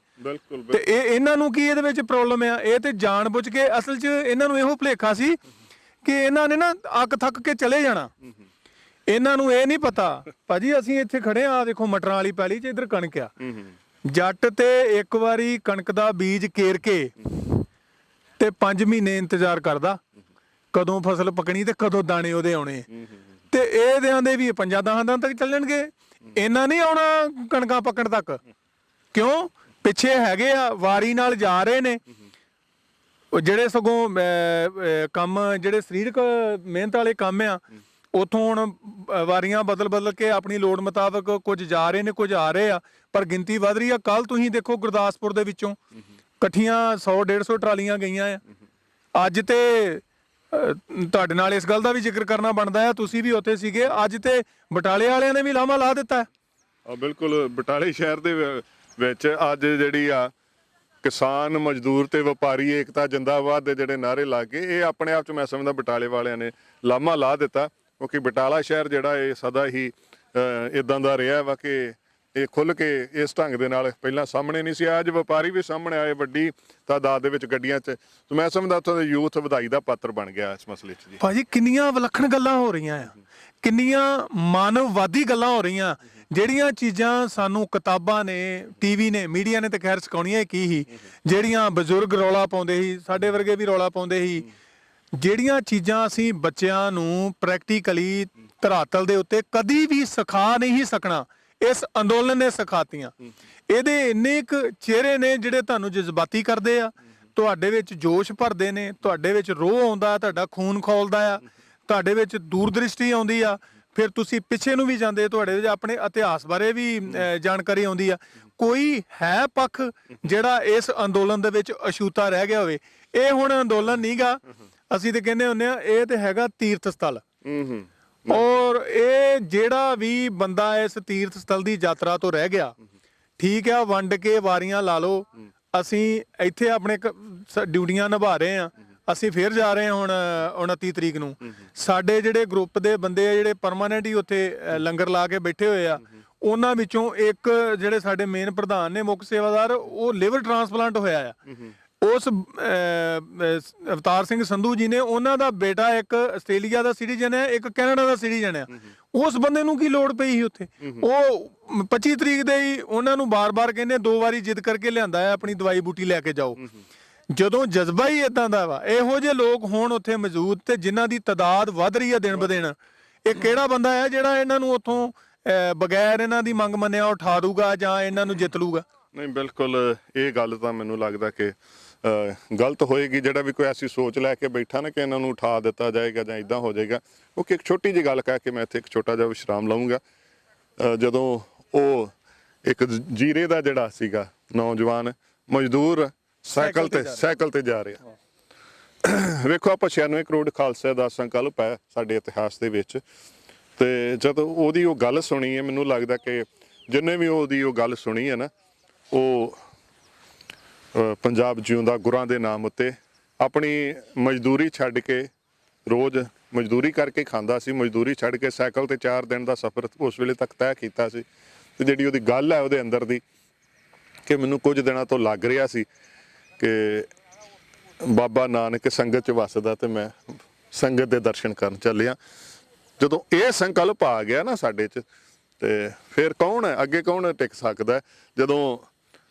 ਤੇ ਇਹਨਾਂ ਨੂੰ ਕੀ ਇਹਦੇ ਵਿੱਚ ਪ੍ਰੋਬਲਮ ਆ? ਇਹ ਤੇ ਜਾਣ ਬੁੱਝ ਕੇ, ਅਸਲ 'ਚ ਇਹਨਾਂ ਨੂੰ ਇਹੋ ਭੁਲੇਖਾ ਸੀ ਕਿ ਇਹਨਾਂ ਨੇ ਨਾ ਅੱਕ ਥੱਕ ਕੇ ਚਲੇ ਜਾਣਾ। ਇਹਨਾਂ ਨੂੰ ਇਹ ਨਹੀਂ ਪਤਾ, ਭਾਜੀ ਅਸੀਂ ਇੱਥੇ ਖੜੇ ਆ, ਦੇਖੋ ਮਟਰਾਂ ਵਾਲੀ ਪੈਲੀ 'ਚ ਇੱਧਰ ਕਣਕ ਆ। ਜੱਟ ਤੇ ਇੱਕ ਵਾਰੀ ਕਣਕ ਦਾ ਬੀਜ ਕੇਰ ਕੇ ਤੇ 5 ਮਹੀਨੇ ਇੰਤਜ਼ਾਰ ਕਰਦਾ ਕਦੋਂ ਫਸਲ ਪਕਣੀ ਤੇ ਕਦੋਂ ਦਾਣੇ ਉਹਦੇ ਆਉਣੇ। ਤੇ ਇਹ ਆਂਦੇ ਵੀ 5-10 ਦਿਨ ਤੱਕ ਚੱਲਣਗੇ, ਇਹਨਾਂ ਨਹੀਂ ਆਉਣਾ ਕਣਕਾਂ ਪੱਕਣ ਤੱਕ। ਕਿਉਂ? ਪਿੱਛੇ ਹੈਗੇ ਆ, ਵਾਰੀ ਨਾਲ ਜਾ ਰਹੇ ਨੇ। ਉਹ ਜਿਹੜੇ ਸਗੋਂ ਕੰਮ, ਜਿਹੜੇ ਸਰੀਰਕ ਮਿਹਨਤ ਵਾਲੇ ਕੰਮ ਆ, ਉਥੋਂ ਹੁਣ ਵਾਰੀਆਂ ਬਦਲ ਕੇ ਆਪਣੀ ਲੋੜ ਮੁਤਾਬਕ ਕੁਝ ਜਾ ਰਹੇ ਨੇ, ਕੁਝ ਆ ਰਹੇ ਆ, ਪਰ ਗਿਣਤੀ ਵੱਧ ਰਹੀ ਆ। ਕੱਲ ਤੁਸੀਂ ਦੇਖੋ ਗੁਰਦਾਸਪੁਰ ਦੇ ਵਿੱਚੋਂ ਇਕੱਠੀਆਂ 100-150 ਟਰਾਲੀਆਂ ਗਈਆਂ ਆ। ਅੱਜ ਤੇ ਤੁਹਾਡੇ ਨਾਲ ਇਸ ਗੱਲ ਦਾ ਵੀ ਜ਼ਿਕਰ ਕਰਨਾ ਬਣਦਾ ਹੈ, ਤੁਸੀਂ ਵੀ ਉੱਥੇ ਸੀਗੇ, ਅੱਜ ਤੇ ਬਟਾਲੇ ਵਾਲਿਆਂ ਨੇ ਵੀ ਲਾਮਾ ਲਾ ਦਿੱਤਾ। ਬਿਲਕੁਲ, ਬਟਾਲੇ ਸ਼ਹਿਰ ਦੇ ਵਿੱਚ ਅੱਜ ਜਿਹੜੀ ਆ ਕਿਸਾਨ, ਮਜ਼ਦੂਰ ਤੇ ਵਪਾਰੀ ਏਕਤਾ ਜਿੰਦਾਬਾਦ ਦੇ ਜਿਹੜੇ ਨਾਅਰੇ ਲਾ ਕੇ, ਇਹ ਆਪਣੇ ਆਪ 'ਚ ਮੈਂ ਸਮਝਦਾ ਬਟਾਲੇ ਵਾਲਿਆਂ ਨੇ ਲਾਮਾ ਲਾ ਦਿੱਤਾ। ਕਿਉਂਕਿ ਬਟਾਲਾ ਸ਼ਹਿਰ ਜਿਹੜਾ ਇਹ ਸਦਾ ਹੀ ਇਦਾਂ ਦਾ ਰਿਹਾ ਵਾ ਕਿ ਇਹ ਖੁੱਲ੍ਹ ਕੇ ਇਸ ਢੰਗ ਦੇ ਨਾਲ ਪਹਿਲਾਂ ਸਾਹਮਣੇ ਨਹੀਂ ਸੀ। ਅੱਜ ਵਪਾਰੀ ਵੀ ਸਾਹਮਣੇ ਆਏ ਵੱਡੀ ਤਾਦਾਦ ਦੇ ਵਿੱਚ ਗੱਡੀਆਂ 'ਚ। ਮੈਂ ਸਮਝਦਾ ਉੱਥੋਂ ਦੇ ਯੂਥ ਵਧਾਈ ਦਾ ਪਾਤਰ ਬਣ ਗਿਆ ਇਸ ਮਸਲੇ 'ਚ ਜੀ। ਭਾਜੀ ਕਿੰਨੀਆਂ ਵਿਲੱਖਣ ਗੱਲਾਂ ਹੋ ਰਹੀਆਂ ਆ, ਕਿੰਨੀਆਂ ਮਾਨਵਵਾਦੀ ਗੱਲਾਂ ਹੋ ਰਹੀਆਂ। ਜਿਹੜੀਆਂ ਚੀਜ਼ਾਂ ਸਾਨੂੰ ਕਿਤਾਬਾਂ ਨੇ, ਟੀਵੀ ਨੇ, ਮੀਡੀਆ ਨੇ ਤੇ ਖੈਰ ਸਿਖਾਉਣੀਆਂ ਕੀ ਹੀ, ਜਿਹੜੀਆਂ ਬਜ਼ੁਰਗ ਰੌਲਾ ਪਾਉਂਦੇ ਸੀ, ਸਾਡੇ ਵਰਗੇ ਵੀ ਰੌਲਾ ਪਾਉਂਦੇ ਸੀ, ਜਿਹੜੀਆਂ ਚੀਜ਼ਾਂ ਅਸੀਂ ਬੱਚਿਆਂ ਨੂੰ ਪ੍ਰੈਕਟੀਕਲੀ ਧਰਾਤਲ ਦੇ ਉੱਤੇ ਕਦੀ ਵੀ ਸਿਖਾ ਨਹੀਂ ਸਕਣਾ, ਇਸ ਅੰਦੋਲਨ ਨੇ ਸਿਖਾਤੀਆਂ। ਇਹਦੇ ਇੰਨੇ ਕੁ ਚਿਹਰੇ ਨੇ ਜਿਹੜੇ ਤੁਹਾਨੂੰ ਜਜ਼ਬਾਤੀ ਕਰਦੇ ਆ, ਤੁਹਾਡੇ ਵਿੱਚ ਜੋਸ਼ ਭਰਦੇ ਨੇ, ਤੁਹਾਡੇ ਵਿੱਚ ਰੋਹ ਆਉਂਦਾ, ਤੁਹਾਡਾ ਖੂਨ ਖੌਲਦਾ ਆ, ਤੁਹਾਡੇ ਵਿੱਚ ਦੂਰਦ੍ਰਿਸ਼ਟੀ ਆਉਂਦੀ ਆ। ਫਿਰ ਤੁਸੀਂ ਪਿੱਛੇ ਨੂੰ ਵੀ ਜਾਂਦੇ, ਤੁਹਾਡੇ ਵਿੱਚ ਆਪਣੇ ਇਤਿਹਾਸ ਬਾਰੇ ਵੀ ਜਾਣਕਾਰੀ ਆਉਂਦੀ ਆ। ਕੋਈ ਹੈ ਪੱਖ ਜਿਹੜਾ ਇਸ ਅੰਦੋਲਨ ਦੇ ਵਿੱਚ ਅਛੂਤਾ ਰਹਿ ਗਿਆ ਹੋਵੇ? ਇਹ ਹੁਣ ਅੰਦੋਲਨ ਨਹੀਂਗਾ, ਅਸੀਂ ਤੇ ਕਹਿੰਦੇ ਹੁੰਦੇ ਆ ਇਹ ਤੇ ਹੈਗਾ ਤੀਰਥ ਸਥਲ। ਔਰ ਇਹ ਜਿਹੜਾ ਵੀ ਬੰਦਾ ਇਸ ਤੀਰਥ ਸਥਲ ਦੀ ਯਾਤਰਾ ਤੋਂ ਰਹਿ ਗਿਆ, ਠੀਕ ਆ, ਵੰਡ ਕੇ ਵਾਰੀਆਂ ਲਾ ਲਓ। ਅਸੀਂ ਇੱਥੇ ਆਪਣੇ ਡਿਊਟੀਆਂ ਨਿਭਾ ਰਹੇ ਆ, ਅਸੀਂ ਫੇਰ ਜਾ ਰਹੇ ਹਾਂ ਹੁਣ 29 ਤਰੀਕ ਨੂੰ। ਸਾਡੇ ਜਿਹੜੇ ਗਰੁੱਪ ਦੇ ਬੰਦੇ ਆ ਜਿਹੜੇ ਪਰਮਾਨੈਂਟ ਹੀ ਉੱਥੇ ਲੰਗਰ ਲਾ ਕੇ ਬੈਠੇ ਹੋਏ ਆ, ਉਹਨਾਂ ਵਿੱਚੋਂ ਇੱਕ ਜਿਹੜੇ ਸਾਡੇ ਮੇਨ ਪ੍ਰਧਾਨ ਨੇ, ਮੁੱਖ ਸੇਵਾਦਾਰ, ਉਹ ਲਿਵਰ ਟ੍ਰਾਂਸਪਲਾਂਟ ਹੋਇਆ ਆ। ਉਸ ਅਵਤਾਰ ਸਿੰਘ ਸੰਧੂ ਜੀ ਨੇ, ਉਹਨਾਂ ਦਾ ਬੇਟਾ ਇੱਕ ਆਸਟ੍ਰੇਲੀਆ ਦਾ ਸਿਟੀਜ਼ਨ ਹੈ, ਇੱਕ ਕੈਨੇਡਾ ਦਾ ਸਿਟੀਜ਼ਨ ਹੈ। ਉਸ ਬੰਦੇ ਨੂੰ ਕੀ ਲੋੜ ਪਈ ਸੀ ਉੱਥੇ? ਉਹ 25 ਤਰੀਕ ਦੇ ਹੀ ਉਹਨਾਂ ਨੂੰ ਬਾਰ-ਬਾਰ ਕਹਿੰਦੇ, 2 ਵਾਰੀ ਜਿੱਦ ਕਰਕੇ ਲਿਆਂਦਾ ਹੈ ਆਪਣੀ ਦਵਾਈ ਬੂਟੀ ਲੈ ਕੇ ਜਾਓ। ਜਦੋਂ ਜਜ਼ਬਾ ਹੀ ਇਦਾਂ ਦਾ ਵਾ, ਇਹੋ ਜਿਹੇ ਲੋਕ ਹੋਣ ਉੱਥੇ ਮੌਜੂਦ ਤੇ ਜਿਨ੍ਹਾਂ ਦੀ ਤਾਦਾਦ ਵੱਧ ਰਹੀ ਹੈ ਦਿਨ ਬ ਦਿਨ, ਇਹ ਕਿਹੜਾ ਬੰਦਾ ਹੈ ਜਿਹੜਾ ਇਹਨਾਂ ਨੂੰ ਉੱਥੋਂ ਬਗੈਰ ਇਹਨਾਂ ਦੀ ਮੰਗ ਮੰਨਿਆ ਉਠਾ ਦੂਗਾ ਜਾਂ ਇਹਨਾਂ ਨੂੰ ਜਿੱਤ ਲੂਗਾ? ਨਹੀਂ, ਬਿਲਕੁਲ ਇਹ ਗੱਲ ਤਾਂ ਮੈਨੂੰ ਲੱਗਦਾ ਕਿ ਗਲਤ ਹੋਏਗੀ। ਜਿਹੜਾ ਵੀ ਕੋਈ ਐਸੀ ਸੋਚ ਲੈ ਕੇ ਬੈਠਾ ਨਾ ਕਿ ਇਹਨਾਂ ਨੂੰ ਉਠਾ ਦਿੱਤਾ ਜਾਏਗਾ ਜਾਂ ਇਦਾਂ ਹੋ ਜਾਏਗਾ। ਕਿਉਂਕਿ ਇੱਕ ਛੋਟੀ ਜਿਹੀ ਗੱਲ ਕਹਿ ਕੇ ਮੈਂ ਇੱਥੇ ਇੱਕ ਛੋਟਾ ਜਿਹਾ ਵਿਸ਼ਰਾਮ ਲਵਾਂਗਾ। ਜਦੋਂ ਉਹ ਇੱਕ ਜੀਰੇ ਦਾ ਜਿਹੜਾ ਸੀਗਾ ਨੌਜਵਾਨ ਮਜ਼ਦੂਰ ਸਾਈਕਲ ਤੇ ਜਾ ਰਿਹਾ, ਵੇਖੋ ਆਪਾਂ 96 ਕਰੋੜ ਖਾਲਸੇ ਦਾ ਸੰਕਲਪ ਹੈ ਸਾਡੇ ਇਤਿਹਾਸ ਦੇ ਵਿੱਚ। ਤੇ ਜਦੋਂ ਉਹਦੀ ਉਹ ਗੱਲ ਸੁਣੀ ਹੈ, ਮੈਨੂੰ ਲੱਗਦਾ ਕਿ ਜਿੰਨੇ ਵੀ ਉਹਦੀ ਉਹ ਗੱਲ ਸੁਣੀ ਹੈ ਨਾ, ਉਹ ਪੰਜਾਬ ਜਿਉਂਦਾ ਗੁਰਾਂ ਦੇ ਨਾਮ ਉੱਤੇ ਆਪਣੀ ਮਜ਼ਦੂਰੀ ਛੱਡ ਕੇ, ਰੋਜ਼ ਮਜ਼ਦੂਰੀ ਕਰਕੇ ਖਾਂਦਾ ਸੀ, ਮਜ਼ਦੂਰੀ ਛੱਡ ਕੇ ਸਾਈਕਲ ਤੇ 4 ਦਿਨ ਦਾ ਸਫ਼ਰ ਉਸ ਵੇਲੇ ਤੱਕ ਤੈਅ ਕੀਤਾ ਸੀ। ਤੇ ਜਿਹੜੀ ਉਹਦੀ ਗੱਲ ਹੈ ਉਹਦੇ ਅੰਦਰ ਦੀ, ਕਿ ਮੈਨੂੰ ਕੁਝ ਦਿਨਾਂ ਤੋਂ ਲੱਗ ਰਿਹਾ ਸੀ ਕਿ ਬਾਬਾ ਨਾਨਕ ਸੰਗਤ 'ਚ ਵੱਸਦਾ ਤੇ ਮੈਂ ਸੰਗਤ ਦੇ ਦਰਸ਼ਨ ਕਰਨ ਚੱਲਿਆ। ਜਦੋਂ ਇਹ ਸੰਕਲਪ ਆ ਗਿਆ ਨਾ ਸਾਡੇ 'ਚ, ਤੇ ਫਿਰ ਕੌਣ ਹੈ ਅੱਗੇ, ਕੌਣ ਟਿਕ ਸਕਦਾ? ਜਦੋਂ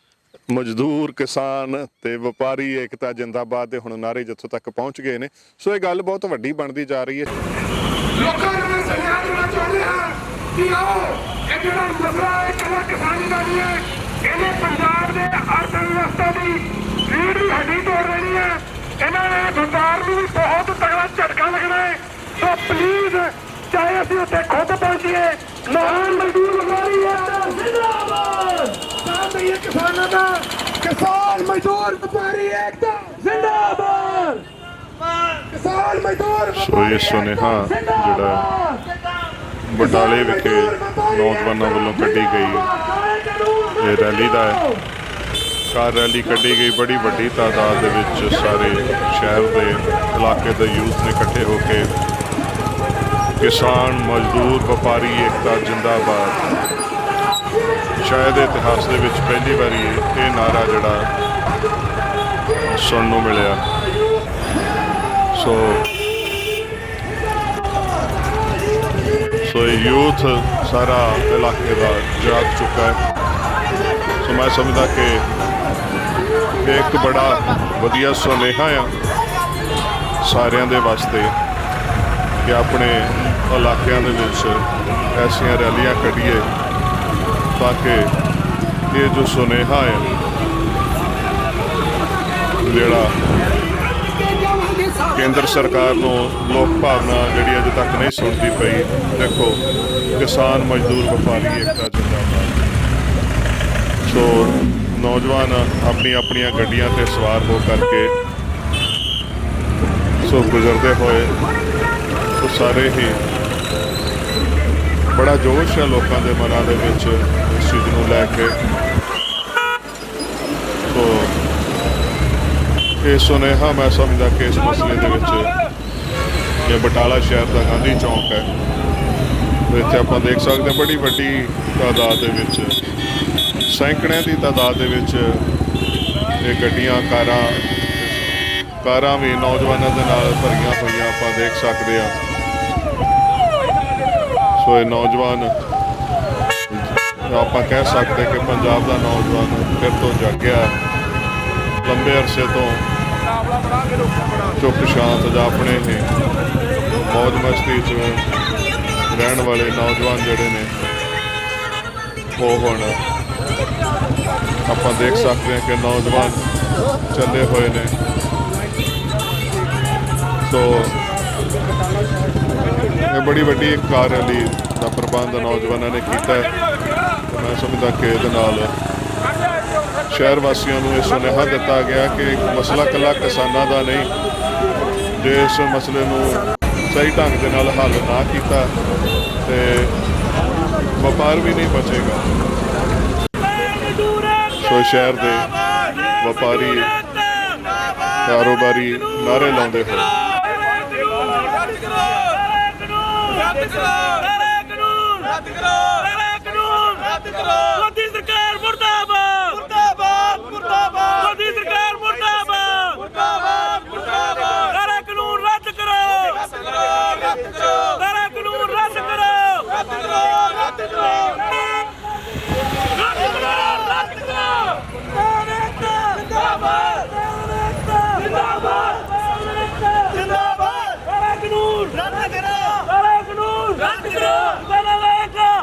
ਮਜ਼ਦੂਰ, ਕਿਸਾਨ ਤੇ ਵਪਾਰੀ ਏਕਤਾ ਜਿੰਦਾਬਾਦ ਦੇ ਹੁਣ ਨਾਰੇ ਜਿੱਥੋਂ ਤੱਕ ਪਹੁੰਚ ਗਏ ਨੇ, ਸੋ ਇਹ ਗੱਲ ਬਹੁਤ ਵੱਡੀ ਬਣਦੀ ਜਾ ਰਹੀ ਹੈ। ਲੋਕਾਂ ਨੂੰ ਮੈਂ ਸੁਨੇਹਾ ਦੇਣਾ ਚਾਹੁੰਦੇ ਹਾਂ ਕਿ ਆਓ, ਇਹ ਜਿਹੜਾ ਮਸਲਾ ਹੈ ਇਕੱਲਾ ਕਿਸਾਨੀ ਦਾ ਨਹੀਂ ਹੈ, ਇਹਨੇ ਪੰਜਾਬ ਦੇ ਅਰਥ ਵਿਵਸਥਾ ਦੀ ਰੀੜ੍ਹ ਦੀ ਹੱਡੀ ਤੋੜ ਦੇਣੀ ਹੈ। ਇਹਨਾਂ ਨੇ ਸਰਕਾਰ ਨੂੰ ਵੀ ਬਹੁਤ ਤਗੜਾ ਝਟਕਾ ਲੱਗਣਾ ਹੈ। ਸੋ ਪਲੀਜ਼, ਚਾਹੇ ਅਸੀਂ ਉੱਥੇ ਖੁਦ ਪਹੁੰਚੀਏ, ਮਹਾਨ ਮਜ਼ਦੂਰ ਵਪਾਰੀ ਏਕਤਾ ਜ਼ਿੰਦਾਬਾਦ, ਸਾਥ ਦਈਏ ਕਿਸਾਨਾਂ ਦਾ, ਕਿਸਾਨ ਮਜ਼ਦੂਰ ਵਪਾਰੀ ਏਕਤਾ ਜ਼ਿੰਦਾਬਾਦ, ਕਿਸਾਨ ਮਜ਼ਦੂਰ ਸੋ ਇਹ ਸੁਨੇਹਾ ਜਿਹੜਾ ਬਟਾਲੇ ਵਿਖੇ ਨੌਜਵਾਨਾਂ ਵੱਲੋਂ ਕੱਢੀ ਗਈ ਇਹ ਰੈਲੀ ਦਾ ਹੈ। ਕਾਰ ਰੈਲੀ ਕੱਢੀ ਗਈ, ਬੜੀ ਵੱਡੀ ਤਾਦਾਦ ਦੇ ਵਿੱਚ ਸਾਰੇ ਸ਼ਹਿਰ ਦੇ ਇਲਾਕੇ ਦੇ ਯੂਥ ਨੇ ਇਕੱਠੇ ਹੋ ਕੇ ਕਿਸਾਨ ਮਜ਼ਦੂਰ ਵਪਾਰੀ ਏਕਤਾ ਜਿੰਦਾਬਾਦ, ਸ਼ਾਇਦ ਇਤਿਹਾਸ ਦੇ ਵਿੱਚ ਪਹਿਲੀ ਵਾਰੀ ਇਹ ਨਾਰਾ ਜਿਹੜਾ ਸੁਣਨ ਨੂੰ ਮਿਲਿਆ। ਸੋ ਇਹ ਯੂਥ ਸਾਰਾ ਇਲਾਕੇ ਦਾ ਜਾਗ ਚੁੱਕਾ ਹੈ। ਸੋ ਮੈਂ ਸਮਝਦਾ ਕਿ ਇਹ ਇੱਕ ਬੜਾ ਵਧੀਆ ਸੁਨੇਹਾ ਆ ਸਾਰਿਆਂ ਦੇ ਵਾਸਤੇ ਕਿ ਆਪਣੇ ਇਲਾਕਿਆਂ ਦੇ ਵਿੱਚ ਐਸੀਆਂ ਰੈਲੀਆਂ ਕੱਢੀਏ ਤਾਂ ਕਿ ਇਹ ਜੋ ਸੁਨੇਹਾ ਹੈ ਜਿਹੜਾ ਕੇਂਦਰ ਸਰਕਾਰ ਨੂੰ ਲੋਕ ਭਾਵਨਾ ਜਿਹੜੀ ਅਜੇ ਤੱਕ ਨਹੀਂ ਸੁਣਦੀ ਪਈ, ਦੇਖੋ ਕਿਸਾਨ ਮਜ਼ਦੂਰ ਵਪਾਰੀ ਏਕਤਾ ਜਿੰਦਾਬਾਦ। ਸੋ ਨੌਜਵਾਨ ਆਪਣੀਆਂ ਗੱਡੀਆਂ ਤੇ ਸਵਾਰ ਹੋ ਕਰਕੇ ਸੋ ਗੁਜ਼ਰਦੇ ਹੋਏ, ਸੋ ਸਾਰੇ ਹੀ ਬੜਾ ਜੋਸ਼ ਹੈ ਲੋਕਾਂ ਦੇ ਮਨਾਂ ਦੇ ਵਿੱਚ ਇਸ ਚੀਜ਼ ਨੂੰ ਲੈ ਕੇ। ਸੋ ਇਹ ਸੁਨੇਹਾ ਮੈਂ ਸਮਝਦਾ ਕਿ ਇਸ ਮਸਲੇ ਦੇ ਵਿੱਚ ਇਹ ਬਟਾਲਾ ਸ਼ਹਿਰ ਦਾ ਗਾਂਧੀ ਚੌਂਕ ਹੈ, ਇੱਥੇ ਆਪਾਂ ਦੇਖ ਸਕਦੇ ਹਾਂ ਬੜੀ ਵੱਡੀ ਤਾਦਾਦ ਦੇ ਵਿੱਚ, ਸੈਂਕੜਿਆਂ ਦੀ ਤਾਦਾਦ ਦੇ ਵਿੱਚ ਇਹ ਗੱਡੀਆਂ, ਕਾਰਾਂ ਵੀ ਨੌਜਵਾਨਾਂ ਦੇ ਨਾਲ ਭਰੀਆਂ ਹੋਈਆਂ ਆਪਾਂ ਦੇਖ ਸਕਦੇ ਹਾਂ। ਸੋ ਇਹ ਨੌਜਵਾਨ, ਆਪਾਂ ਕਹਿ ਸਕਦੇ ਕਿ ਪੰਜਾਬ ਦਾ ਨੌਜਵਾਨ ਫਿਰ ਤੋਂ ਜਾਗਿਆ, ਲੰਬੇ ਅਰਸੇ ਤੋਂ ਚੁੱਪ ਸ਼ਾਂਤ ਜਾਂ ਆਪਣੇ ਹੀ ਮੌਜ ਮਸਤੀ 'ਚ ਰਹਿਣ ਵਾਲੇ ਨੌਜਵਾਨ ਜਿਹੜੇ ਨੇ, ਉਹ ਹੁਣ ਆਪਾਂ ਦੇਖ ਸਕਦੇ ਹਾਂ ਕਿ ਨੌਜਵਾਨ ਚੱਲੇ ਹੋਏ ਨੇ। ਸੋ ਇਹ ਬੜੀ ਵੱਡੀ ਇੱਕ ਕਾਰ ਰੈਲੀ ਦਾ ਪ੍ਰਬੰਧ ਨੌਜਵਾਨਾਂ ਨੇ ਕੀਤਾ ਹੈ। ਮੈਂ ਸਮਝਦਾ ਕਿ ਇਹਦੇ ਨਾਲ ਸ਼ਹਿਰ ਵਾਸੀਆਂ ਨੂੰ ਇਹ ਸੁਨੇਹਾ ਦਿੱਤਾ ਗਿਆ ਕਿ ਮਸਲਾ ਇਕੱਲਾ ਕਿਸਾਨਾਂ ਦਾ ਨਹੀਂ, ਜੇ ਇਸ ਮਸਲੇ ਨੂੰ ਸਹੀ ਢੰਗ ਦੇ ਨਾਲ ਹੱਲ ਨਾ ਕੀਤਾ ਤੇ ਵਪਾਰ ਵੀ ਨਹੀਂ ਬਚੇਗਾ। ਸੋ ਸ਼ਹਿਰ ਦੇ ਵਪਾਰੀ ਕਾਰੋਬਾਰੀ ਨਾਅਰੇ ਲਾਉਂਦੇ ਹੋਏ ਮੋਦੀ ਸਰਕਾਰ ਮੁਰਦਾਬਾਦ ਮੁਰਦਾਬਾਦ ਮੁਰਦਾਬਾਦ ਮੋਦੀ ਸਰਕਾਰ ਮੁਰਦਾਬਾਦ ਮੁਰਦਾਬਾਦ ਮੁਰਦਾਬਾਦ ਸਾਰਾ ਕਾਨੂੰਨ ਰੱਦ ਕਰੋ ਰੱਦ ਕਰੋ ਰੱਦ ਕਰੋ ਸਾਰਾ ਕਾਨੂੰਨ ਰੱਦ ਕਰੋ ਰੱਦ ਕਰੋ ਰੱਦ ਕਰੋ ਰੱਦ ਕਰੋ ਰੱਦ ਕਰੋ ਜਿੰਦਾਬਾਦ ਜਿੰਦਾਬਾਦ ਜਿੰਦਾਬਾਦ ਸਾਰਾ ਕਾਨੂੰਨ ਰੱਦ ਕਰੋ ਸਾਰਾ ਕਾਨੂੰਨ ਰੱਦ ਕਰੋ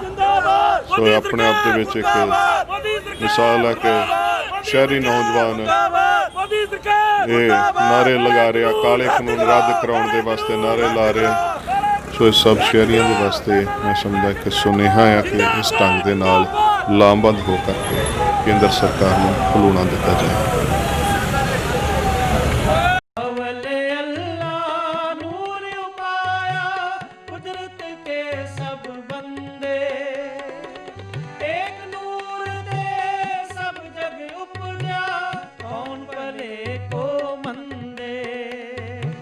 ਜਿੰਦਾਬਾਦ ਸੋ ਇਹ ਆਪਣੇ ਆਪ ਦੇ ਵਿੱਚ ਇੱਕ ਮਿਸਾਲ ਹੈ ਕਿ ਸ਼ਹਿਰੀ ਨੌਜਵਾਨ ਇਹ ਨਾਅਰੇ ਲਗਾ ਰਿਹਾ, ਕਾਲੇ ਕਾਨੂੰਨ ਰੱਦ ਕਰਾਉਣ ਦੇ ਵਾਸਤੇ ਨਾਅਰੇ ਲਾ ਰਿਹਾ। ਸੋ ਇਹ ਸਭ ਸ਼ਹਿਰੀਆਂ ਦੇ ਵਾਸਤੇ ਮੈਂ ਸਮਝਦਾ ਕਿ ਸੁਨੇਹਾ ਹੈ ਕਿ ਇਸ ਢੰਗ ਦੇ ਨਾਲ ਲਾਮਬੰਦ ਹੋ ਕਰਕੇ ਕੇਂਦਰ ਸਰਕਾਰ ਨੂੰ ਖਲੋਣਾ ਦਿੱਤਾ ਜਾਏ। नूर उपाया कुदरत के सब बंदे